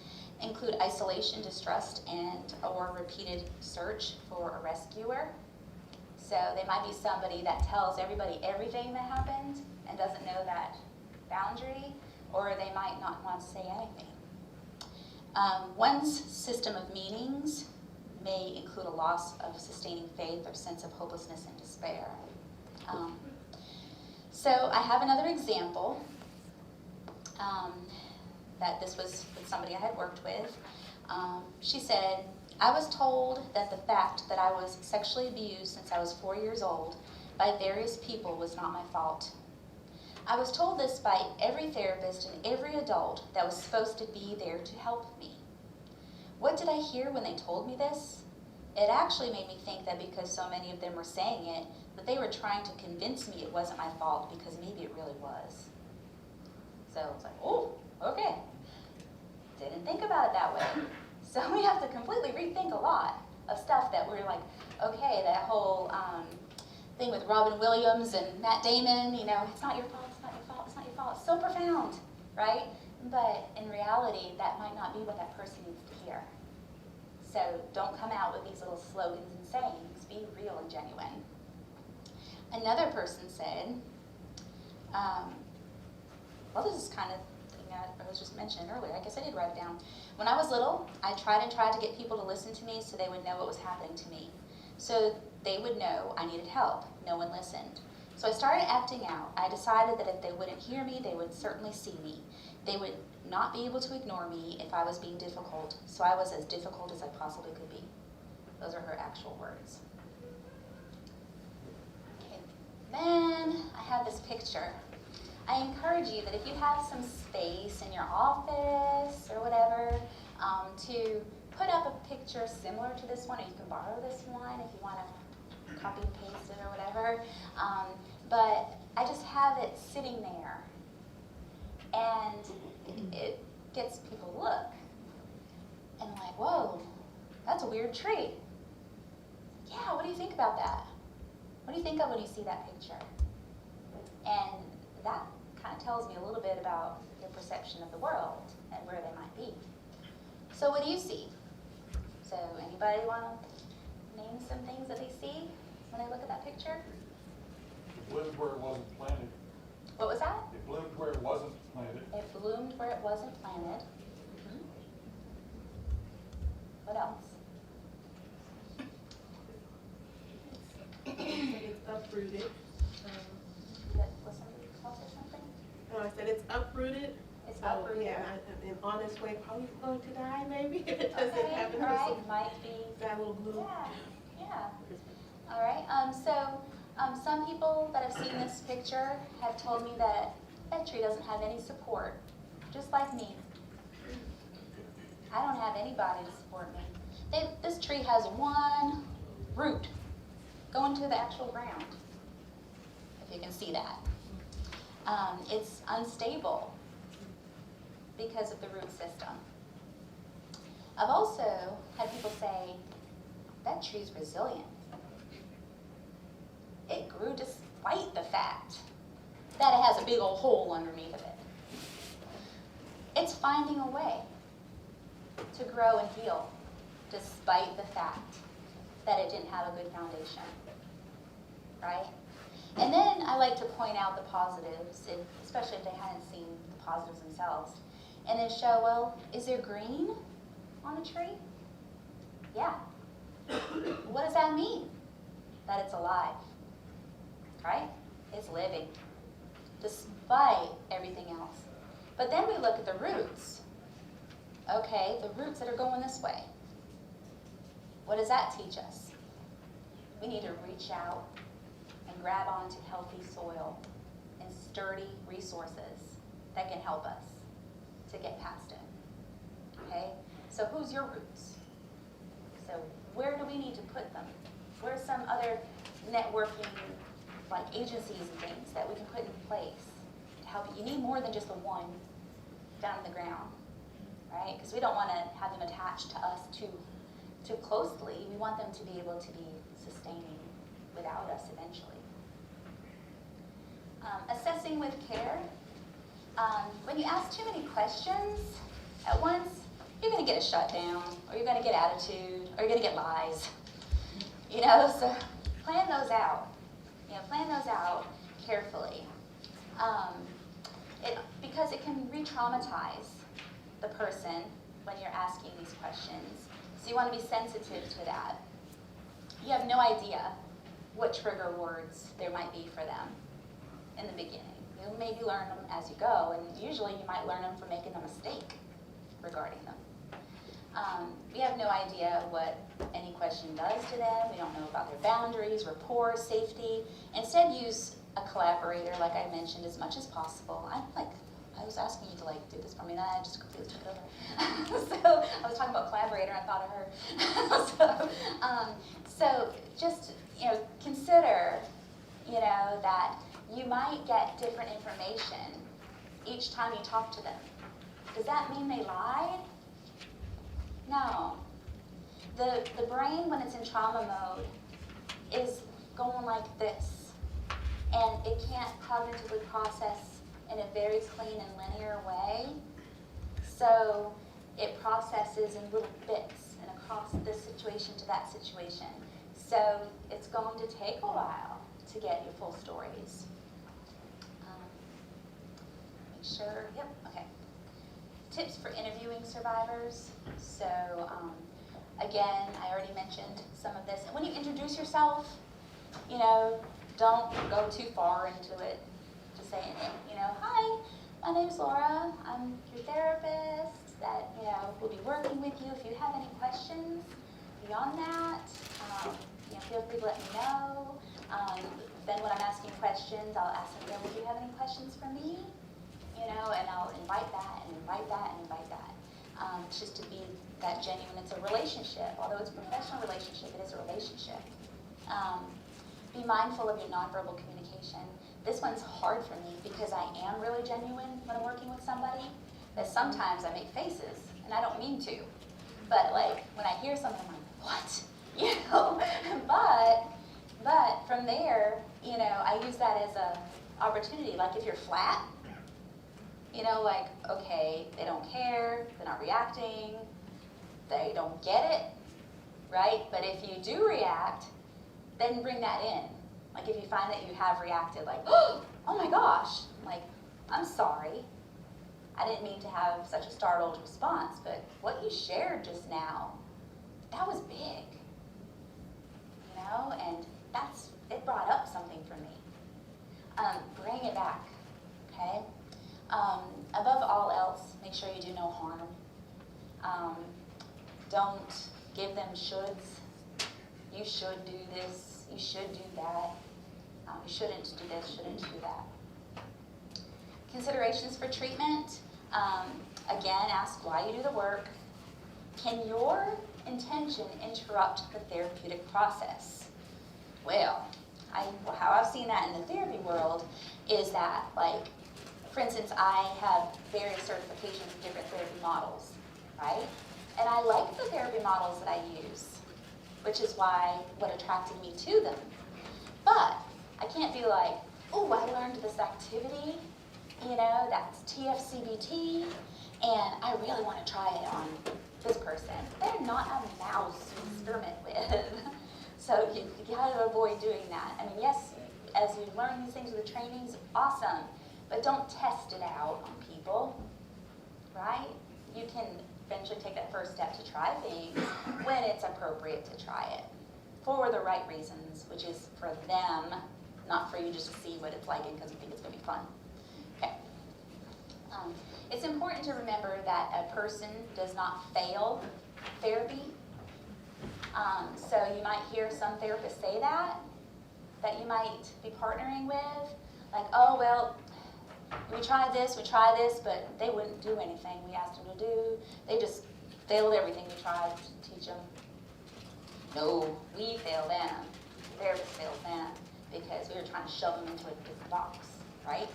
include isolation, distrust, and or repeated search for a rescuer. So they might be somebody that tells everybody everything that happened and doesn't know that boundary, or they might not want to say anything. One's system of meanings may include a loss of sustaining faith or sense of hopelessness and despair. So I have another example that this was with somebody I had worked with. She said, I was told that the fact that I was sexually abused since I was 4 years old by various people was not my fault. I was told this by every therapist and every adult that was supposed to be there to help me. What did I hear when they told me this? It actually made me think that because so many of them were saying it, that they were trying to convince me it wasn't my fault because maybe it really was. So I was like, oh, okay. Didn't think about it that way. So we have to completely rethink a lot of stuff that we're like, okay, that whole thing with Robin Williams and Matt Damon, you know, it's not your fault, it's not your fault, it's not your fault. It's so profound, right? But in reality, that might not be what that person needs to hear. So don't come out with these little slogans and sayings. Be real and genuine. Another person said, well, this is kind of thing that I was just mentioning earlier. I guess I did write it down. When I was little, I tried to get people to listen to me so they would know what was happening to me. So they would know I needed help. No one listened. So I started acting out. I decided that if they wouldn't hear me, they would certainly see me. They would not be able to ignore me if I was being difficult. So I was as difficult as I possibly could be. Those are her actual words. Okay. Then I have this picture. I encourage you that if you have some space in your office or whatever, to put up a picture similar to this one, or you can borrow this one if you want to copy and paste it or whatever. But I just have it sitting there, and it gets people to look. And I'm like, whoa, that's a weird tree. Yeah, what do you think about that? What do you think of when you see that picture? And that kind of tells me a little bit about their perception of the world and where they might be. So what do you see? So anybody want to name some things that they see when they look at that picture? It bloomed where it wasn't planted. What was that? It bloomed where it wasn't planted. It bloomed where it wasn't planted. Mm-hmm. What else? It's uprooted. Was somebody else or something? No, I said it's uprooted. It's So, uprooted. yeah, and on its way, probably going to die, maybe, if it doesn't Okay, happen. all right, might be. That little blue. Yeah. All right, some people that have seen this picture have told me that that tree doesn't have any support, just like me. I don't have anybody to support me. This tree has one root going to the actual ground, if you can see that. It's unstable because of the root system. I've also had people say, that tree's resilient. It grew despite the fact that it has a big old hole underneath of it. It's finding a way to grow and heal despite the fact that it didn't have a good foundation, right? And then I like to point out the positives, especially if they hadn't seen the positives themselves, and then show, well, is there green on the tree? Yeah. What does that mean? That it's alive, right? It's living, despite everything else. But then we look at the roots. Okay, the roots that are going this way. What does that teach us? We need to reach out and grab onto healthy soil and sturdy resources that can help us to get past it. Okay, so who's your roots? So where do we need to put them? What are some other networking like agencies and things that we can put in place to help you? You need more than just the one down in the ground, right? Because we don't want to have them attached to us too closely. We want them to be able to be sustaining without us eventually. Assessing with care. When you ask too many questions at once, you're going to get a shutdown, or you're going to get attitude, or you're going to get lies. You know, so plan those out. Plan those out carefully. Because it can re-traumatize the person when you're asking these questions. So you want to be sensitive to that. You have no idea what trigger words there might be for them in the beginning. You'll maybe learn them as you go, and usually you might learn them from making a mistake regarding them. We have no idea what any question does to them. We don't know about their boundaries, rapport, safety. Instead, use a collaborator, like I mentioned, as much as possible. I was asking you to do this for me, and I just completely took it over. So I was talking about collaborator, I thought of her. So just consider, that you might get different information each time you talk to them. Does that mean they lied? No. The brain, when it's in trauma mode, is going like this. And it can't cognitively process in a very clean and linear way. So it processes in little bits and across this situation to that situation. So it's going to take a while to get your full stories. Make sure, yep, okay. Tips for interviewing survivors. So again, I already mentioned some of this. When you introduce yourself, don't go too far into it. Just saying, hi, my name's Laura. I'm your therapist that, will be working with you. If you have any questions beyond that, feel free to let me know. Then when I'm asking questions, I'll ask them, do you have any questions for me? And I'll invite that and invite that and invite that. It's just to be that genuine. It's a relationship. Although it's a professional relationship, it is a relationship. Be mindful of your nonverbal communication. This one's hard for me because I am really genuine when I'm working with somebody, that sometimes I make faces, and I don't mean to. But when I hear something, I'm like, what? But from there, I use that as a opportunity. If you're flat, okay, they don't care, they're not reacting, they don't get it, right? But if you do react, then bring that in. If you find that you have reacted oh my gosh, I'm sorry. I didn't mean to have such a startled response, but what you shared just now, that was big. And it brought up something for me. Bring it back, okay? Above all else, make sure you do no harm. Don't give them shoulds. You should do this, you should do that. You shouldn't do this, shouldn't do that. Considerations for treatment. Again, ask why you do the work. Can your intention interrupt the therapeutic process? Well, how I've seen that in the therapy world is that, like, for instance, I have various certifications of different therapy models, right? And I like the therapy models that I use, which is what attracted me to them. But I can't be like, oh, I learned this activity, that's TFCBT, and I really want to try it on this person. They're not a mouse to experiment with. So you gotta avoid doing that. I mean, yes, as you learn these things with the trainings, awesome, but don't test it out on people, right? You can eventually take that first step to try things when it's appropriate to try it for the right reasons, which is for them, not for you just to see what it's like and because you think it's going to be fun. Okay. It's important to remember that a person does not fail therapy. So you might hear some therapists say that you might be partnering with, like, oh, well, we tried this, but they wouldn't do anything we asked them to do. They just failed everything we tried to teach them. No, we failed them. The therapist failed them because we were trying to shove them into a different box, right?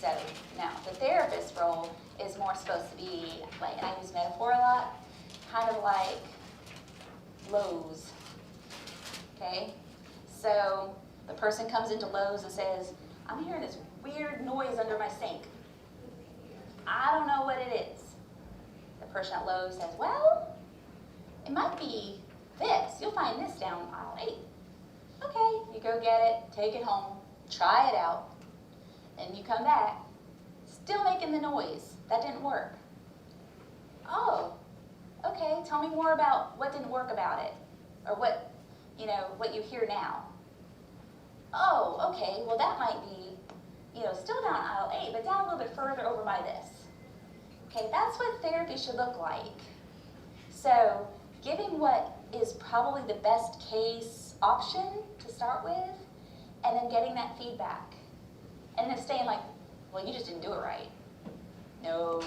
So now the therapist role is more supposed to be, like, and I use metaphor a lot, kind of like Lowe's, okay? So the person comes into Lowe's and says, I'm hearing this weird noise under my sink. I don't know what it is. The person at Lowe's says, well, it might be this. You'll find this down aisle 8. Okay, you go get it, take it home, try it out, and you come back, still making the noise. That didn't work. Oh, okay, tell me more about what didn't work about it, or what you hear now. Oh, okay, well that might be, still down aisle 8, but down a little bit further over by this. Okay, that's what therapy should look like. So, giving what is probably the best case option to start with, and then getting that feedback. And then staying like, well, you just didn't do it right. No.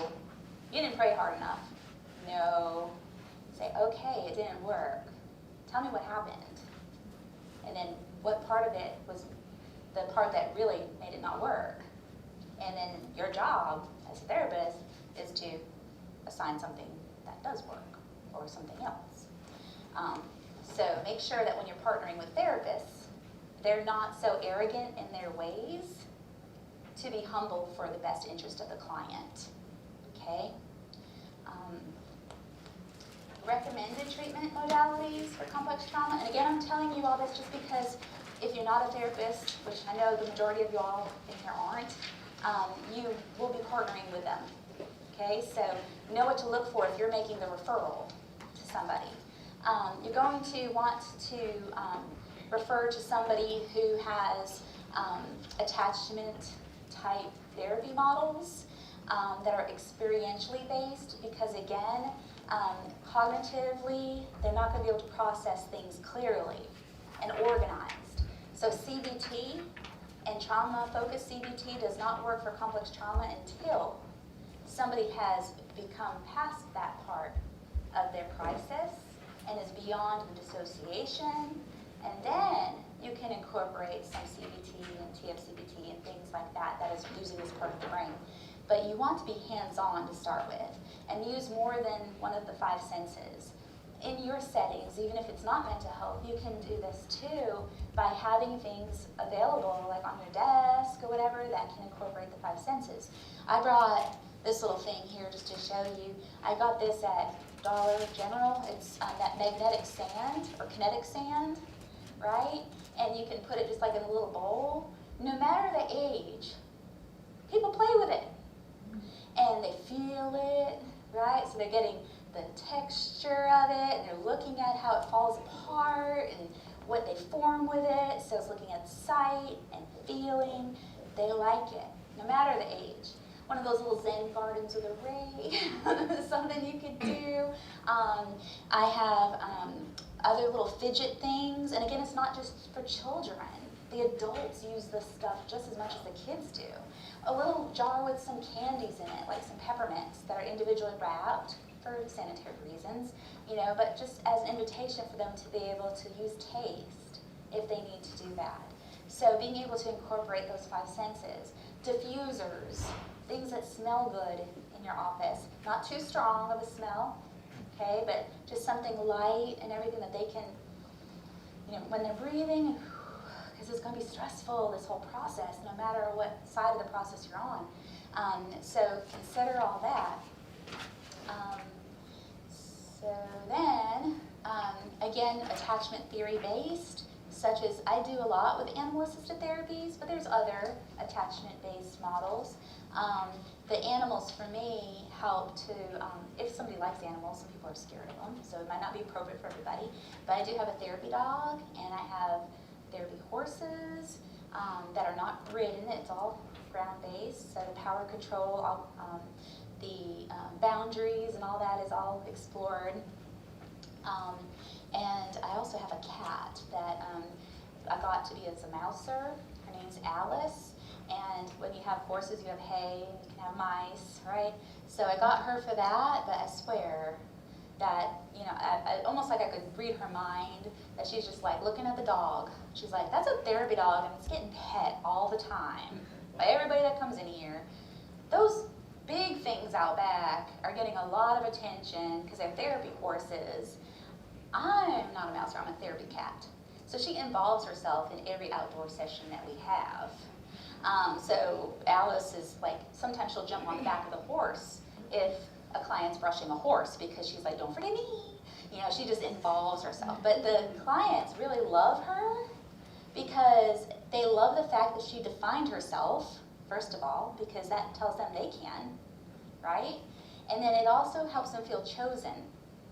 You didn't pray hard enough. No. Say, okay, it didn't work. Tell me what happened. And then what part of it was the part that really made it not work. And then your job as a therapist is to assign something that does work or something else. So make sure that when you're partnering with therapists, they're not so arrogant in their ways, to be humble for the best interest of the client. Okay? Recommended treatment modalities for complex trauma. And again, I'm telling you all this just because if you're not a therapist, which I know the majority of you all in here aren't, you will be partnering with them. Okay, so know what to look for if you're making the referral to somebody. You're going to want to refer to somebody who has attachment type therapy models that are experientially based, because again, cognitively, they're not going to be able to process things clearly and organized. So CBT and trauma-focused CBT does not work for complex trauma until somebody has become past that part of their crisis and is beyond the dissociation, and then you can incorporate some CBT and TFCBT and things like that is using this part of the brain. But you want to be hands-on to start with and use more than one of the 5 senses. In your settings, even if it's not mental health, you can do this too by having things available like on your desk or whatever that can incorporate the 5 senses. I brought this little thing here just to show you. I got this at Dollar General. It's that magnetic sand or kinetic sand, right? And you can put it just like in a little bowl. No matter the age, people play with it. And they feel it, right? So they're getting the texture of it, and they're looking at how it falls apart and what they form with it. So it's looking at sight and feeling. They like it, no matter the age. One of those little Zen gardens with a ray, something you could do. I have other little fidget things, and again, it's not just for children. The adults use this stuff just as much as the kids do. A little jar with some candies in it, like some peppermints that are individually wrapped for sanitary reasons, but just as an invitation for them to be able to use taste if they need to do that. So being able to incorporate those five senses, diffusers, things that smell good in your office, not too strong of a smell, okay, but just something light and everything that they can, when they're breathing, because it's going to be stressful, this whole process, no matter what side of the process you're on. So consider all that. So then, again, attachment theory based, such as I do a lot with animal-assisted therapies, but there's other attachment-based models. The animals, for me, help to, if somebody likes animals, some people are scared of them, so it might not be appropriate for everybody, but I do have a therapy dog, and I have therapy horses that are not ridden, it's all ground-based, so the power control, the boundaries and all that is all explored. And I also have a cat that I got to be as a mouser. Her name's Alice. And when you have horses, you have hay, you can have mice, right? So I got her for that, but I swear that, I almost like I could read her mind, that she's just like looking at the dog. She's like, that's a therapy dog, and it's getting pet all the time by everybody that comes in here. Those big things out back are getting a lot of attention because they're therapy horses. I'm not a mouser, I'm a therapy cat. So she involves herself in every outdoor session that we have. So Alice is like, sometimes she'll jump on the back of the horse if a client's brushing a horse because she's like, don't forget me. She just involves herself. But the clients really love her because they love the fact that she defined herself, first of all, because that tells them they can, right? And then it also helps them feel chosen.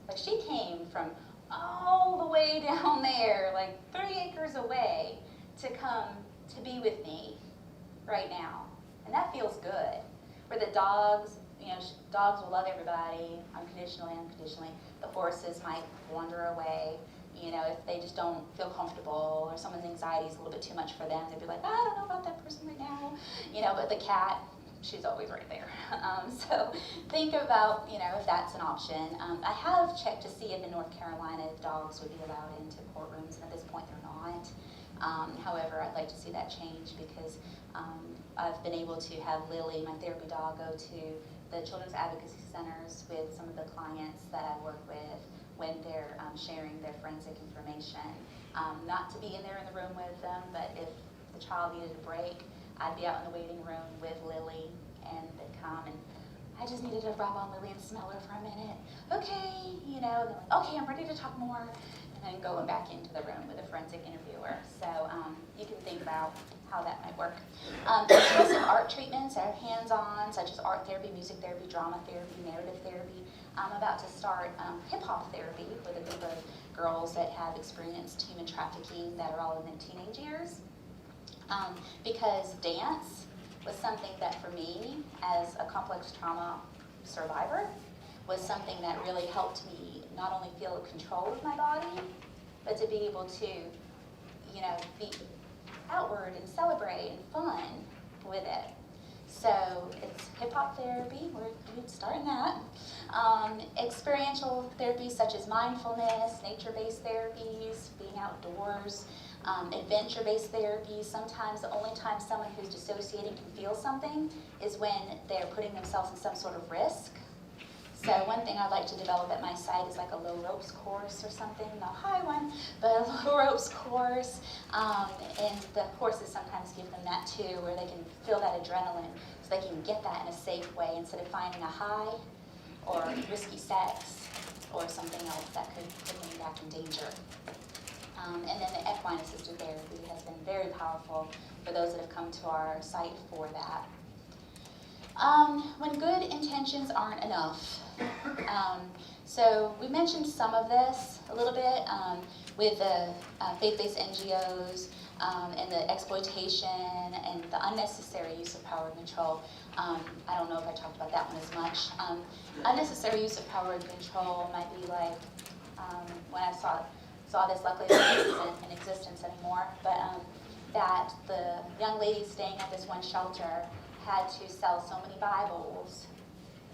Like she came from all the way down there, like 3 acres away, to come to be with me right now. And that feels good. Where the dogs, dogs will love everybody, unconditionally, unconditionally. The horses might wander away, if they just don't feel comfortable or someone's anxiety is a little bit too much for them. They'd be like, I don't know about that person right now. But the cat, she's always right there. So think about, if that's an option. I have checked to see if in North Carolina if dogs would be allowed into courtrooms, and at this point they're not. However, I'd like to see that change because I've been able to have Lily, my therapy dog, go to the children's advocacy centers with some of the clients that I work with when they're sharing their forensic information. Not to be in there in the room with them, but if the child needed a break, I'd be out in the waiting room with Lily, and they'd come, and I just needed to rub on Lily and smell her for a minute. Okay, and they're like, okay, I'm ready to talk more, and then going back into the room with a forensic interviewer. So you can think about how that might work. Expressive art treatments are hands-on, such as art therapy, music therapy, drama therapy, narrative therapy. I'm about to start hip-hop therapy with a group of girls that have experienced human trafficking that are all in their teenage years. Because dance was something that for me, as a complex trauma survivor, was something that really helped me not only feel control of my body, but to be able to, be outward and celebrate and fun with it. So it's hip-hop therapy, we're starting that. Experiential therapies such as mindfulness, nature-based therapies, being outdoors, adventure-based therapies. Sometimes the only time someone who's dissociating can feel something is when they're putting themselves in some sort of risk. So one thing I'd like to develop at my site is like a low ropes course or something, not a high one, but a low ropes course. And the courses sometimes give them that too, where they can feel that adrenaline, so they can get that in a safe way instead of finding a high or risky sex or something else that could put them back in danger. And then the equine assisted therapy has been very powerful for those that have come to our site for that. When good intentions aren't enough. So we mentioned some of this a little bit with the faith-based NGOs and the exploitation and the unnecessary use of power and control. I don't know if I talked about that one as much. Unnecessary use of power and control might be like when I saw this, luckily it isn't in existence anymore, but that the young lady staying at this one shelter had to sell so many Bibles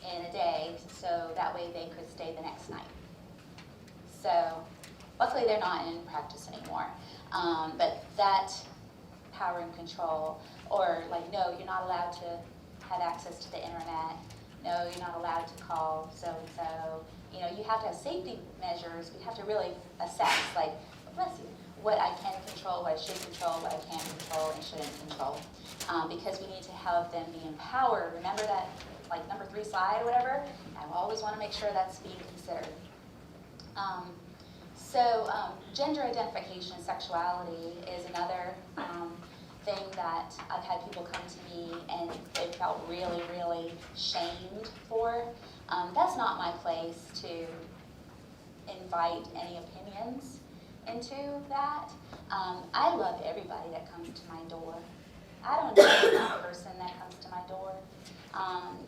in a day so that way they could stay the next night. So luckily they're not in practice anymore. But that power and control, or like, no, you're not allowed to have access to the internet. No, you're not allowed to call so-and-so. You know, you have to have safety measures. We have to really assess, like, bless you, what I can control, what I should control, what I can't control and shouldn't control. Because we need to help them be empowered. Remember that, like, number 3 slide or whatever? I always want to make sure that's being considered. Gender identification and sexuality is another thing that I've had people come to me and they felt really, really shamed for. That's not my place to invite any opinions into that. I love everybody that comes to my door. I don't know that person that comes to my door.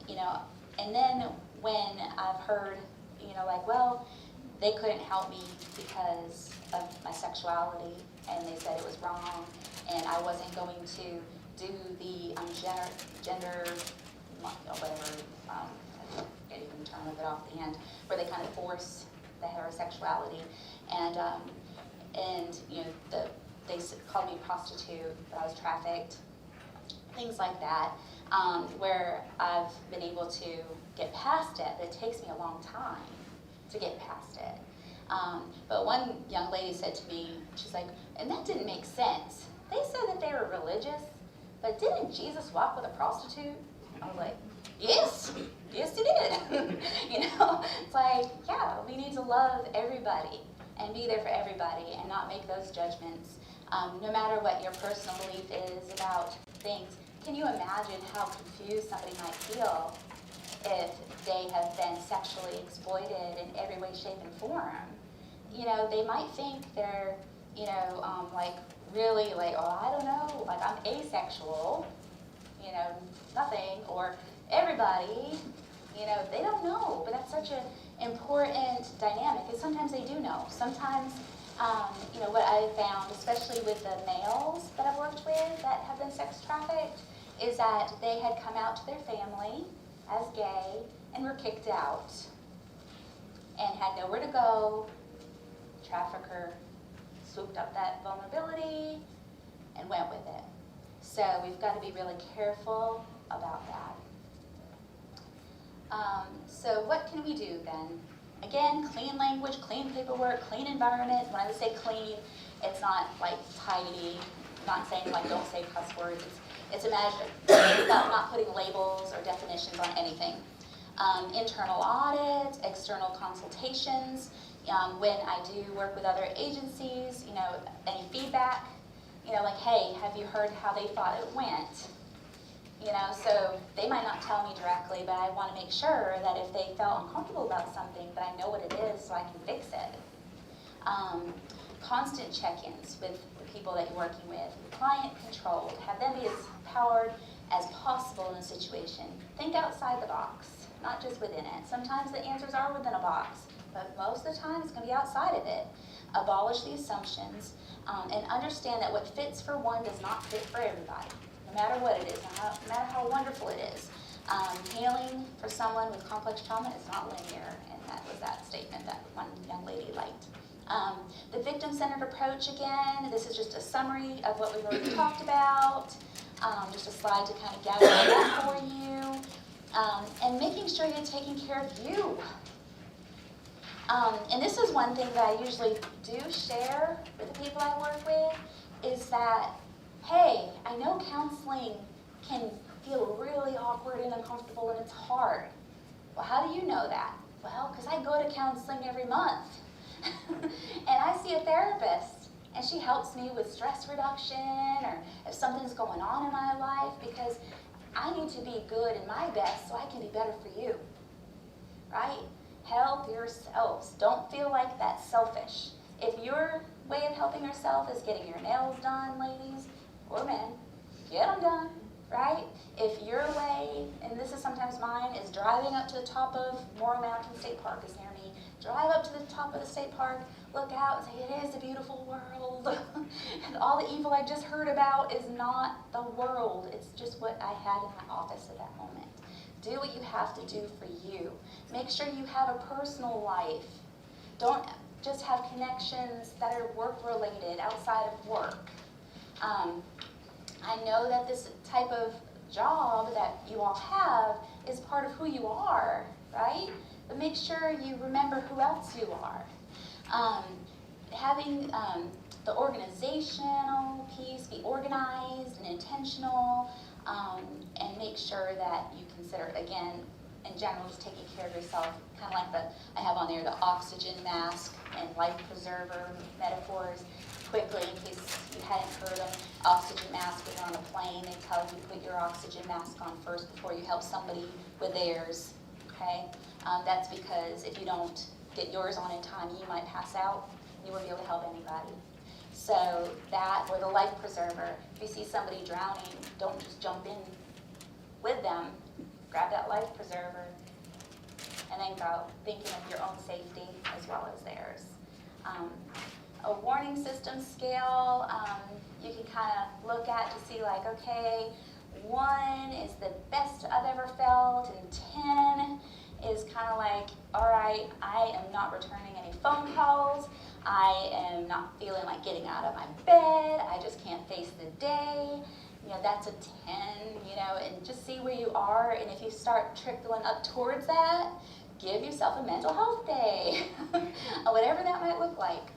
You know, and then when I've heard, you know, like, well, they couldn't help me because of my sexuality, and they said it was wrong, and I wasn't going to do the gender, whatever, I can't even term of it off the end, where they kind of force the heterosexuality, and you know, they called me a prostitute, but I was trafficked, things like that, where I've been able to get past it, but it takes me a long time to get past it. But one young lady said to me, she's like, and that didn't make sense. They said that they were religious, but didn't Jesus walk with a prostitute? I was like, yes, yes he did. You know, it's like, yeah, we need to love everybody and be there for everybody and not make those judgments. No matter what your personal belief is about things, can you imagine how confused somebody might feel if they have been sexually exploited in every way, shape, and form? You know, they might think they're, you know, like really like, oh, I don't know, like I'm asexual, you know, nothing, or everybody, you know, they don't know, but that's such an important dynamic, and sometimes they do know. Sometimes, you know, what I've found, especially with the males that I've worked with that have been sex trafficked, is that they had come out to their family as gay and were kicked out and had nowhere to go. Trafficker swooped up that vulnerability and went with it. So we've got to be really careful about that. So what can we do then? Again, clean language, clean paperwork, clean environment. When I say clean, it's not like tidy. I'm not saying like don't say cuss words. It's about not putting labels or definitions on anything. Internal audit, external consultations. When I do work with other agencies, you know, any feedback, you know, like, hey, have you heard how they thought it went? You know, so they might not tell me directly, but I want to make sure that if they felt uncomfortable about something, that I know what it is so I can fix it. Constant check-ins with the people that you're working with, client controlled, have them be as empowered as possible in a situation. Think outside the box, not just within it. Sometimes the answers are within a box, but most of the time it's going to be outside of it. Abolish the assumptions and understand that what fits for one does not fit for everybody, no matter what it is, no matter how wonderful it is. Healing for someone with complex trauma is not linear, and that was that statement that one young lady liked. The victim-centered approach, again, this is just a summary of what we've already talked about, just a slide to kind of gather that for you, and making sure you're taking care of you. And this is one thing that I usually do share with the people I work with, is that, hey, I know counseling can feel really awkward and uncomfortable and it's hard. Well, how do you know that? Well, because I go to counseling every month. And I see a therapist, and she helps me with stress reduction, or if something's going on in my life, because I need to be good and my best so I can be better for you, right? Help yourselves. Don't feel like that's selfish. If your way of helping yourself is getting your nails done, ladies or men, get them done, right? If your way, and this is sometimes mine, is driving up to the top of Morrow Mountain State Park is near me. Drive up to the top of the state park, look out and say, it is a beautiful world. And all the evil I just heard about is not the world. It's just what I had in my office at that moment. Do what you have to do for you. Make sure you have a personal life. Don't just have connections that are work-related outside of work. know that this type of job that you all have is part of who you are, right? But make sure you remember who else you are. Having the organizational piece be organized and intentional, and make sure that you consider, again, in general, just taking care of yourself, kind of like I have on there the oxygen mask and life preserver metaphors. Quickly, in case you hadn't heard them, oxygen mask when you're on a plane, they tell you to put your oxygen mask on first before you help somebody with theirs, okay? That's because if you don't get yours on in time, you might pass out, you won't be able to help anybody. So that, or the life preserver, if you see somebody drowning, don't just jump in with them, grab that life preserver, and then go, thinking of your own safety as well as theirs. A warning system scale, you can kind of look at to see like, okay, 1 is the best I've ever felt, and 10 is kind of like, all right, I am not returning any phone calls, I am not feeling like getting out of my bed, I just can't face the day. You know, that's a 10, you know, and just see where you are, and if you start trickling up towards that, give yourself a mental health day, whatever that might look like.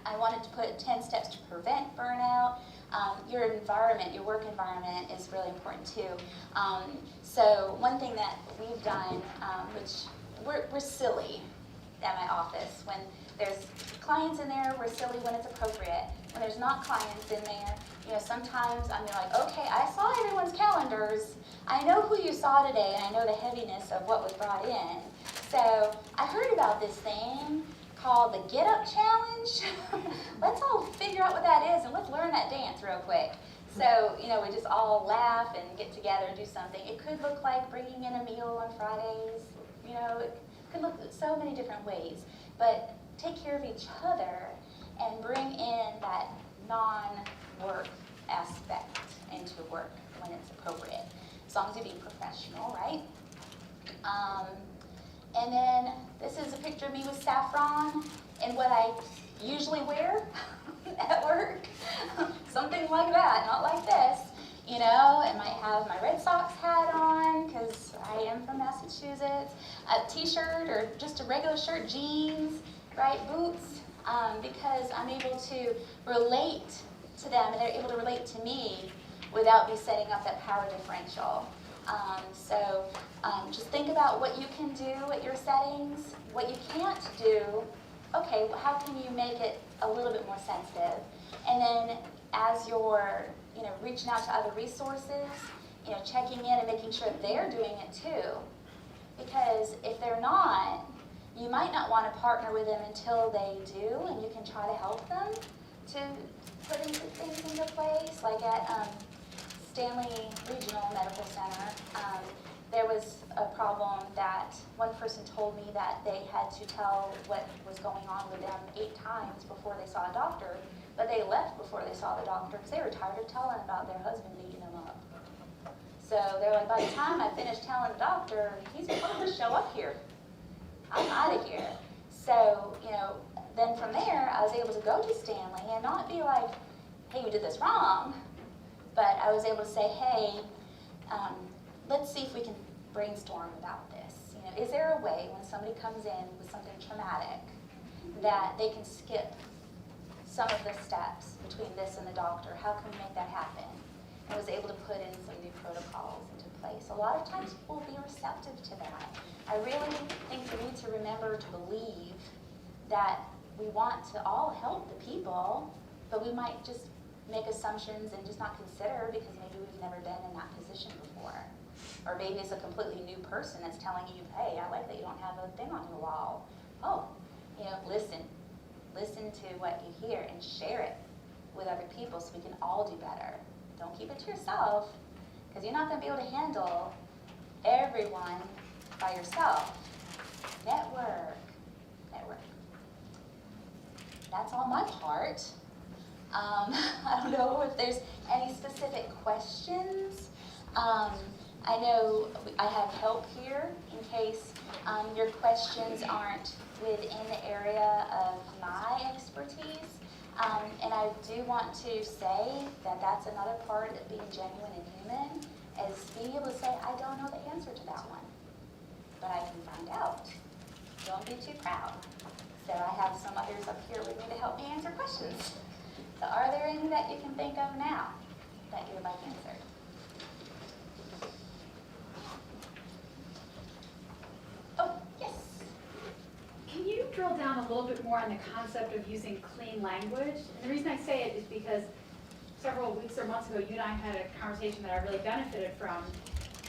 I wanted to put 10 steps to prevent burnout. Your environment, your work environment is really important too. So one thing that we've done, which we're silly at my office. When there's clients in there, we're silly when it's appropriate. When there's not clients in there, you know, sometimes I'm like, okay, I saw everyone's calendars. I know who you saw today, and I know the heaviness of what was brought in. So I heard about this thing called the Get Up Challenge. Let's all figure out what that is, and let's learn that dance real quick. So, you know, we just all laugh and get together and do something. It could look like bringing in a meal on Fridays. You know, it could look so many different ways. But take care of each other and bring in that non-work aspect into work when it's appropriate. As long as you're being professional, right? And then this is a picture of me with saffron and what I usually wear at work. Something like that, not like this. You know, I might have my Red Sox hat on because I am from Massachusetts, a t-shirt or just a regular shirt, jeans, right, boots, because I'm able to relate to them and they're able to relate to me without me setting up that power differential. So just think about what you can do at your settings, what you can't do. Okay, well, how can you make it a little bit more sensitive? And then as you're, you know, reaching out to other resources, you know, checking in and making sure they're doing it too. Because if they're not, you might not want to partner with them until they do, and you can try to help them to put things into place. Like at Stanley Regional Medical Center, there was a problem that one person told me that they had to tell what was going on with them 8 times before they saw a doctor, but they left before they saw the doctor because they were tired of telling about their husband beating them up. So they're like, by the time I finish telling the doctor, he's supposed to show up here. I'm out of here. So, you know, then from there, I was able to go to Stanley and not be like, hey, you did this wrong. But I was able to say, hey, let's see if we can brainstorm about this. You know, is there a way when somebody comes in with something traumatic that they can skip some of the steps between this and the doctor? How can we make that happen? I was able to put in some new protocols into place. A lot of times people will be receptive to that. I really think we need to remember to believe that we want to all help the people, but we might just make assumptions and just not consider because maybe we've never been in that position before. Or maybe it's a completely new person that's telling you, hey, I like that you don't have a thing on your wall. Oh, you know, listen to what you hear and share it with other people so we can all do better. Don't keep it to yourself because you're not going to be able to handle everyone by yourself. Network. That's on my part. I don't know if there's any specific questions. I know I have help here in case your questions aren't within the area of my expertise. And I do want to say that that's another part of being genuine and human, is being able to say, I don't know the answer to that one, but I can find out. Don't be too proud. So I have some others up here with me to help me answer questions. So are there any that you can think of now that you would like answered? Oh, yes. Can you drill down a little bit more on the concept of using clean language? And the reason I say it is because several weeks or months ago, you and I had a conversation that I really benefited from.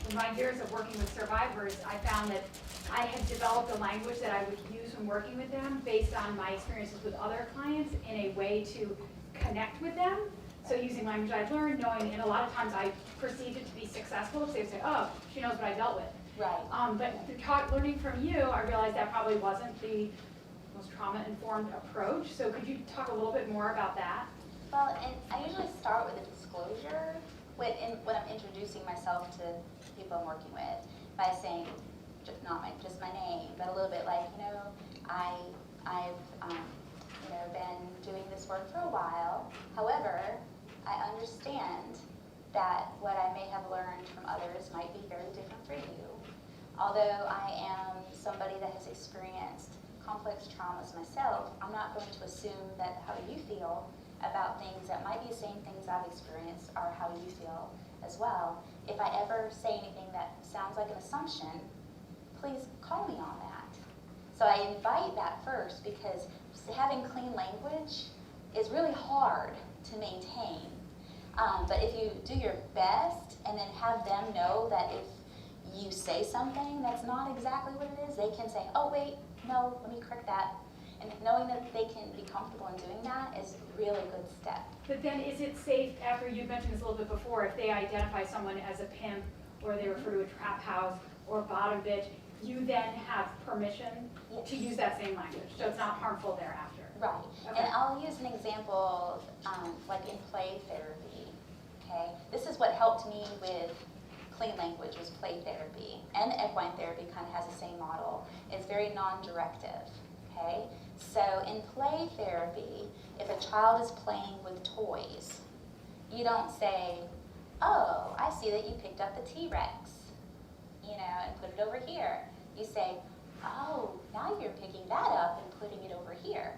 In my years of working with survivors, I found that I had developed a language that I would use when working with them based on my experiences with other clients in a way to connect with them. So using language I'd learned, knowing, and a lot of times I perceived it to be successful because they would say, oh, she knows what I dealt with. Right. But through learning from you, I realized that probably wasn't the most trauma-informed approach. So could you talk a little bit more about that? Well, and I usually start with a disclosure when I'm introducing myself to people I'm working with by saying, just my name, but a little bit like, I've been doing this work for a while. However, I understand that what I may have learned from others might be very different for you. Although I am somebody that has experienced complex traumas myself, I'm not going to assume that how you feel about things that might be the same things I've experienced are how you feel as well. If I ever say anything that sounds like an assumption, please call me on that. So I invite that first because having clean language is really hard to maintain. But if you do your best and then have them know that if you say something that's not exactly what it is, they can say, oh wait, no, let me correct that. And knowing that they can be comfortable in doing that is a really good step. But then is it safe, after you mentioned this a little bit before, if they identify someone as a pimp or they refer to a trap house or bottom bitch, you then have permission to use that same language, so it's not harmful thereafter? Right. Okay. And I'll use an example like in play therapy, okay? This is what helped me with clean language was play therapy. And equine therapy kind of has the same model. It's very non-directive, okay? So in play therapy, if a child is playing with toys, you don't say, oh, I see that you picked up the T-Rex, and put it over here. You say, oh, now you're picking that up and putting it over here.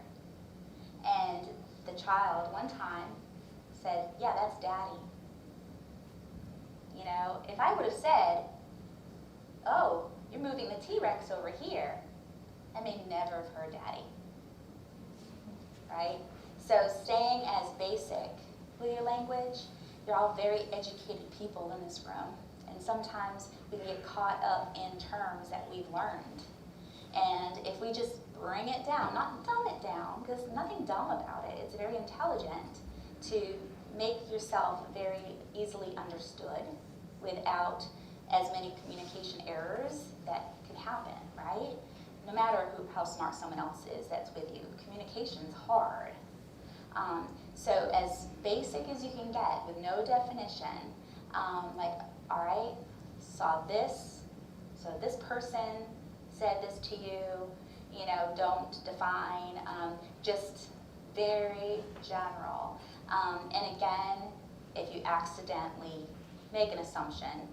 And the child one time said, yeah, that's daddy. If I would have said, oh, you're moving the T-Rex over here, I may never have heard daddy, right? So staying as basic with your language, you're all very educated people in this room, and sometimes we can get caught up in terms that we've learned. And if we just bring it down, not dumb it down, because nothing dumb about it, it's very intelligent to make yourself very easily understood without as many communication errors that could happen, right? No matter how smart someone else is that's with you, communication's hard. So as basic as you can get with no definition, like, all right, saw this, so this person said this to you, don't define, just very general. And again, if you accidentally make an assumption,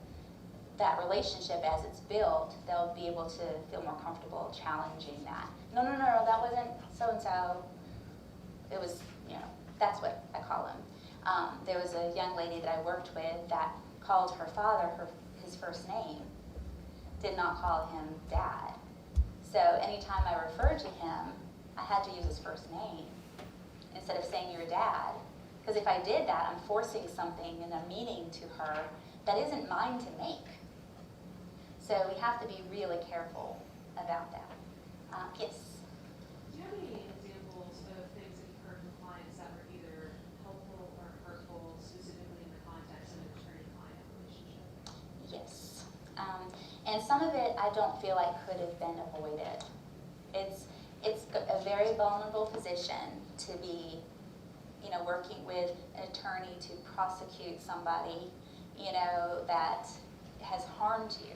that relationship as it's built, they'll be able to feel more comfortable challenging that. No, that wasn't so-and-so. It was, that's what I call him. There was a young lady that I worked with that called her father his first name, did not call him dad. So anytime I referred to him, I had to use his first name instead of saying your dad. Because if I did that, I'm forcing something and a meaning to her that isn't mine to make. So we have to be really careful about that. Yes? Do you have any examples of things that you've heard from clients that were either helpful or hurtful, specifically in the context of an attorney-client relationship? Yes. And some of it I don't feel like could have been avoided. It's a very vulnerable position to be, working with an attorney to prosecute somebody, that has harmed you.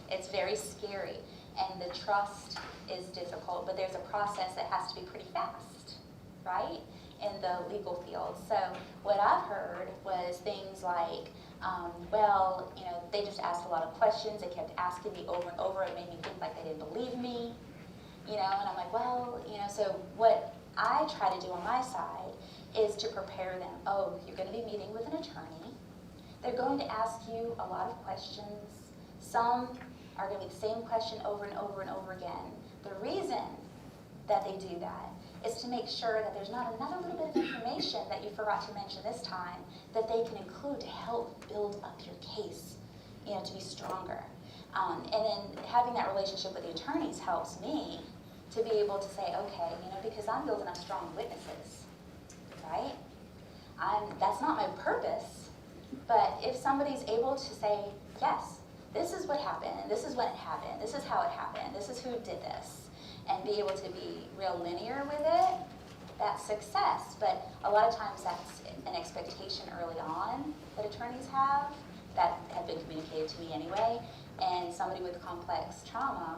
It's very scary, and the trust is difficult, but there's a process that has to be pretty fast, right? in the legal field. So what I've heard was things like, well, you know, they just asked a lot of questions. They kept asking me over and over. It made me think like they didn't believe me, you know, and I'm like, well, you know, so what I try to do on my side is to prepare them. Oh, you're going to be meeting with an attorney. They're going to ask you a lot of questions. Some are going to be the same question over and over and over again. The reason that they do that is to make sure that there's not another little bit of information that you forgot to mention this time that they can include to help build up your case, you know, to be stronger. And then having that relationship with the attorneys helps me to be able to say, okay, you know, because I'm building up strong witnesses, right? That's not my purpose, but if somebody's able to say, yes, this is what happened, this is what happened, this is how it happened, this is who did this, and be able to be real linear with it, that's success. But a lot of times that's an expectation early on that attorneys have that have been communicated to me anyway, and somebody with complex trauma,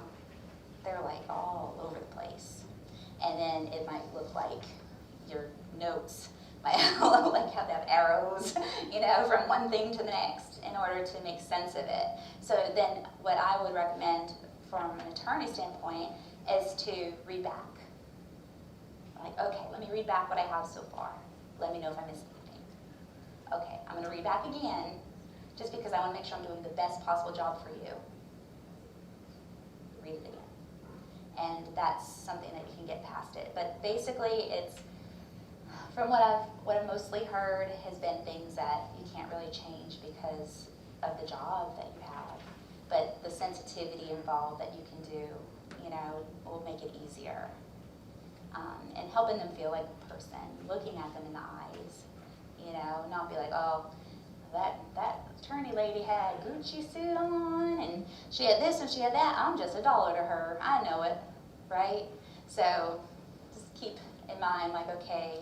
they're like all over the place. And then it might look like your notes might like have arrows, you know, from one thing to the next in order to make sense of it. So then what I would recommend from an attorney standpoint is to read back. Like, okay, let me read back what I have so far. Let me know if I missed anything. Okay, I'm gonna read back again just because I wanna make sure I'm doing the best possible job for you. Read it again. And that's something that you can get past it. But basically, it's, from what I've mostly heard has been things that you can't really change because of the job that you have. But the sensitivity involved that you can do, you know, will make it easier. And helping them feel like a person, looking at them in the eyes, you know, not be like, oh, that attorney lady had a Gucci suit on, and she had this and she had that. I'm just $1 to her. I know it, right? So just keep in mind, like, okay,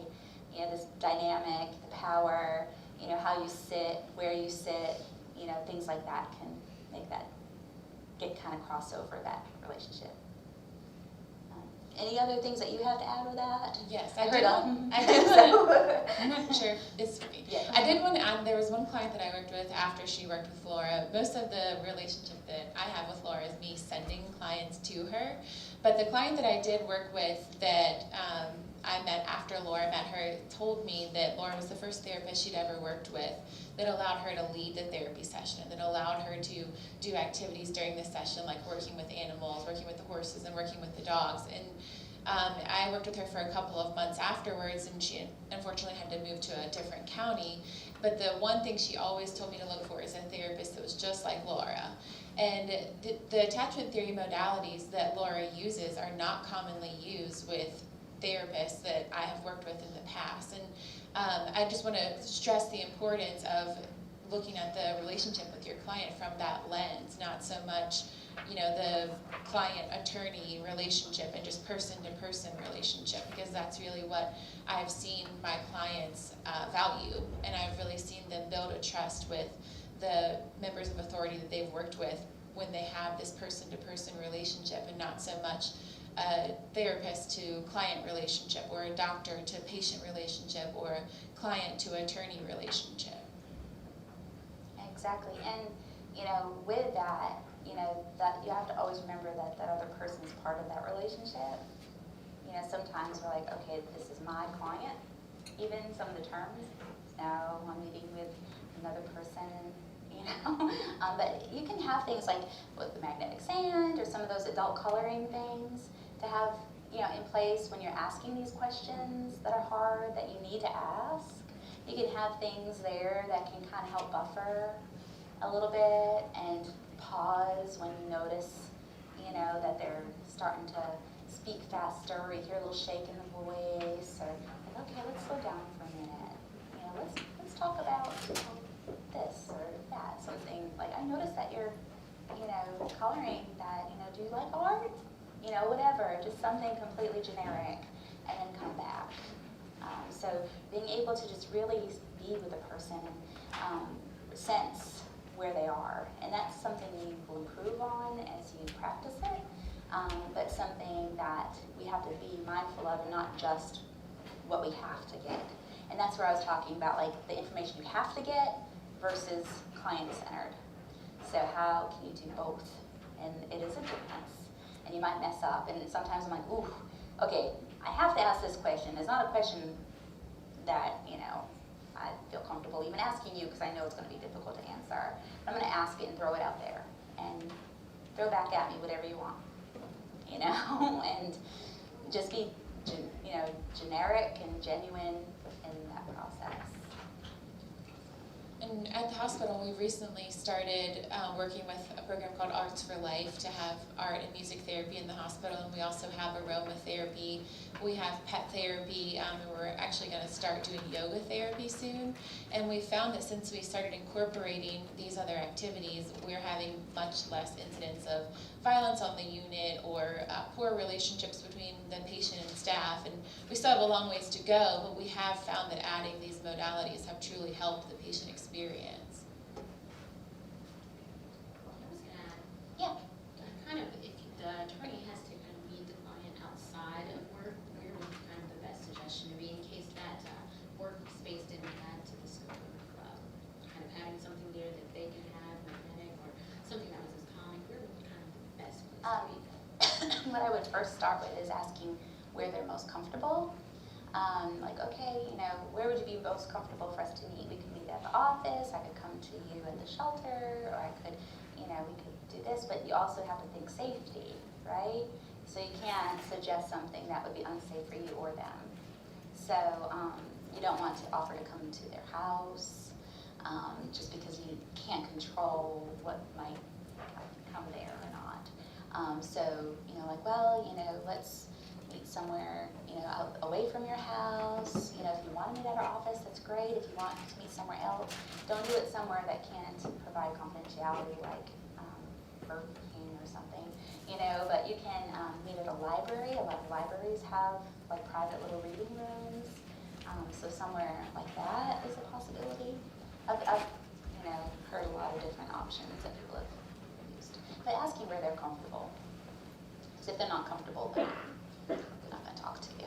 you know, this dynamic, the power, you know, how you sit, where you sit, you know, things like that can make that get kind of cross over that relationship. Any other things that you have to add with that? Yes, I I heard did. so. I'm not sure if it's for me. Yeah. I did want to add, there was one client that I worked with after she worked with Laura. Most of the relationship that I have with Laura is me sending clients to her. But the client that I did work with that I met after Laura met her told me that Laura was the first therapist she'd ever worked with that allowed her to lead the therapy session, that allowed her to do activities during the session like working with animals, working with the horses, and working with the dogs. And I worked with her for a couple of months afterwards, and she unfortunately had to move to a different county. But the one thing she always told me to look for is a therapist that was just like Laura. And the attachment theory modalities that Laura uses are not commonly used with therapists that I have worked with in the past. And I just want to stress the importance of looking at the relationship with your client from that lens, not so much, you know, the client-attorney relationship and just person-to-person relationship, because that's really what I've seen my clients value, and I've really seen them build a trust with the members of authority that they've worked with when they have this person-to-person relationship and not so much a therapist to client relationship or a doctor to patient relationship or a client to attorney relationship. Exactly, and you know, with that, you know, that you have to always remember that that other person is part of that relationship. You know, sometimes we're like, okay, this is my client. Even some of the terms, no, I'm meeting with another person, you know. But you can have things like with the magnetic sand or some of those adult coloring things to have, you know, in place when you're asking these questions that are hard that you need to ask. You can have things there that can kind of help buffer a little bit and pause when you notice, you know, that they're starting to speak faster or you hear a little shake in the voice, or like, okay, let's slow down for a minute. You know, let's talk about this or that, something like, I noticed that you're, you know, coloring that, you know, do you like art? You know, whatever, just something completely generic, and then come back. So being able to just really be with a person and sense where they are, and that's something you will improve on as you practice it, but something that we have to be mindful of, not just what we have to get. And that's where I was talking about, like, the information you have to get versus client-centered. So how can you do both? And it is a difference. And you might mess up, and sometimes I'm like, ooh, okay, I have to ask this question. It's not a question that, you know, I feel comfortable even asking you because I know it's going to be difficult to answer. I'm going to ask it and throw it out there and throw back at me whatever you want, you know, and just be, you know, generic and genuine in that process. And at the hospital, we recently started working with a program called Arts for Life to have art and music therapy in the hospital, and we also have aromatherapy. We have pet therapy, and we're actually going to start doing yoga therapy soon. And we found that since we started incorporating these other activities, we're having much less incidents of violence on the unit or poor relationships between the patient and staff. And we still have a long ways to go, but we have found that adding these modalities have truly helped the patient experience. I was gonna add, Yeah. kind of, if the attorney has to kind of meet the client outside of work, where would kind of the best suggestion to be in case that workspace didn't add to the scope of kind of having something there that they can have, magnetic, or something that was as common, where would kind of the best place to be? What I would first start with is asking where they're most comfortable. Like, okay, you know, where would you be most comfortable for us to meet? We could meet at the office, I could come to you in the shelter, or I could, you know, we could do this, but you also have to think safety, right? So you can't suggest something that would be unsafe for you or them. So you don't want to offer to come to their house, just because you can't control what might come there or not. So, you know, like, well, you know, let's meet somewhere, you know, out, away from your house. You know, if you want to meet at our office, that's great. If you want to meet somewhere else, don't do it somewhere that can't provide confidentiality, like Burger King or something, you know, but you can meet at a library. A lot of libraries have like private little reading rooms. So somewhere like that is a possibility. I've you know, heard a lot of different options that people have used. But asking where they're comfortable. So if they're not comfortable, then they're not going to talk to you.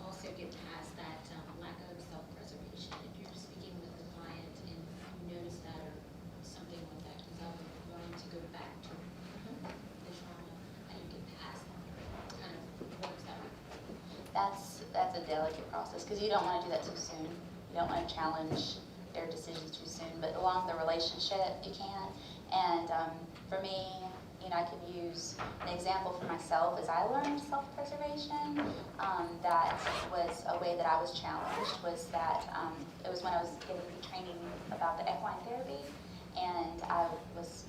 Also get past that lack of self-preservation. If you're speaking with the client and you notice that or something like that comes up and you're wanting to go back to the trauma, how do you get past that? Kind of works that way. That's a delicate process because you don't want to do that too soon. You don't want to challenge their decisions too soon, but along the relationship you can. And for me, you know, I can use an example for myself as I learned self-preservation. That was a way that I was challenged, was that it was when I was getting training about the equine therapy, and I was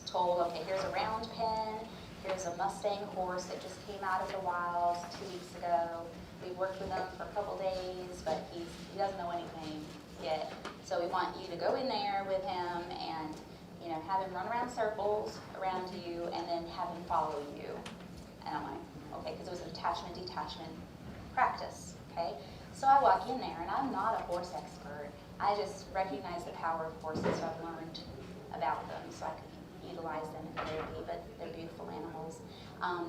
told, okay, here's a round pen, here's a Mustang horse that just came out of the wild 2 weeks ago. We worked with him for a couple days, but he doesn't know anything yet. So we want you to go in there with him and, you know, have him run around circles around you and then have him follow you. And I'm like, okay, because it was an attachment-detachment practice, okay? So I walk in there, and I'm not a horse expert. I just recognize the power of horses, so I've learned about them, so I can utilize them in therapy, but they're beautiful animals.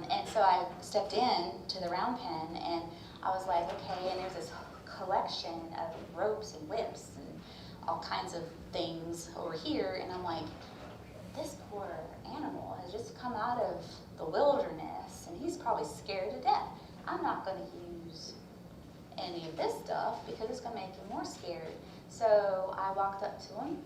And so I stepped in to the round pen, and I was like, okay, and there's this collection of ropes and whips and all kinds of things over here, and I'm like, this poor animal has just come out of the wilderness, and he's probably scared to death. I'm not going to use any of this stuff because it's going to make him more scared. So I walked up to him.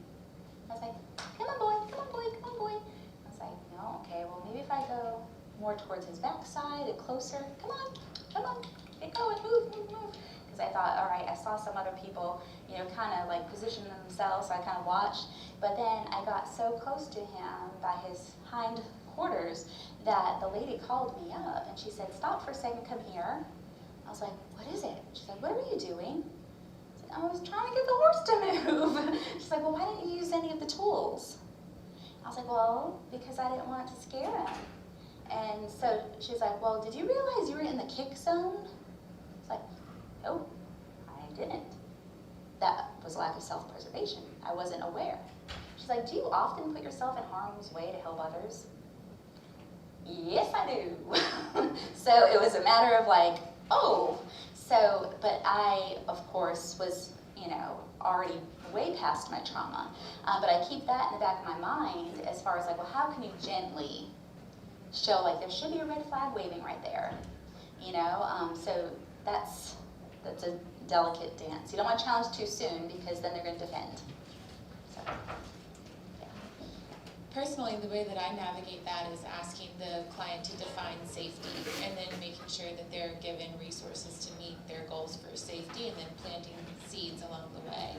I was like, come on, boy, come on, boy, come on, boy. I was like, no, okay, well, maybe if I go more towards his backside and closer, come on, get going, move. Because I thought, all right, I saw some other people, you know, kind of like position themselves, so I kind of watched. But then I got so close to him by his hind quarters that the lady called me up and she said, stop for a second, come here. I was like, what is it? She's like, what were you doing? I said, I was trying to get the horse to move. She's like, well, why didn't you use any of the tools? I was like, well, because I didn't want to scare him. And so she's like, well, did you realize you were in the kick zone? It's like, no, I didn't. That was lack of self-preservation. I wasn't aware. She's like, do you often put yourself in harm's way to help others? Yes, I do. So it was a matter of like oh, so, but I, of course, was, already way past my trauma. But I keep that in the back of my mind as far as like, well, how can you gently show like there should be a red flag waving right there, so that's a delicate dance. You don't want to challenge too soon because then they're going to defend. So, yeah. Personally, the way that I navigate that is asking the client to define safety and then making sure that they're given resources to meet their goals for safety and then planting seeds along the way.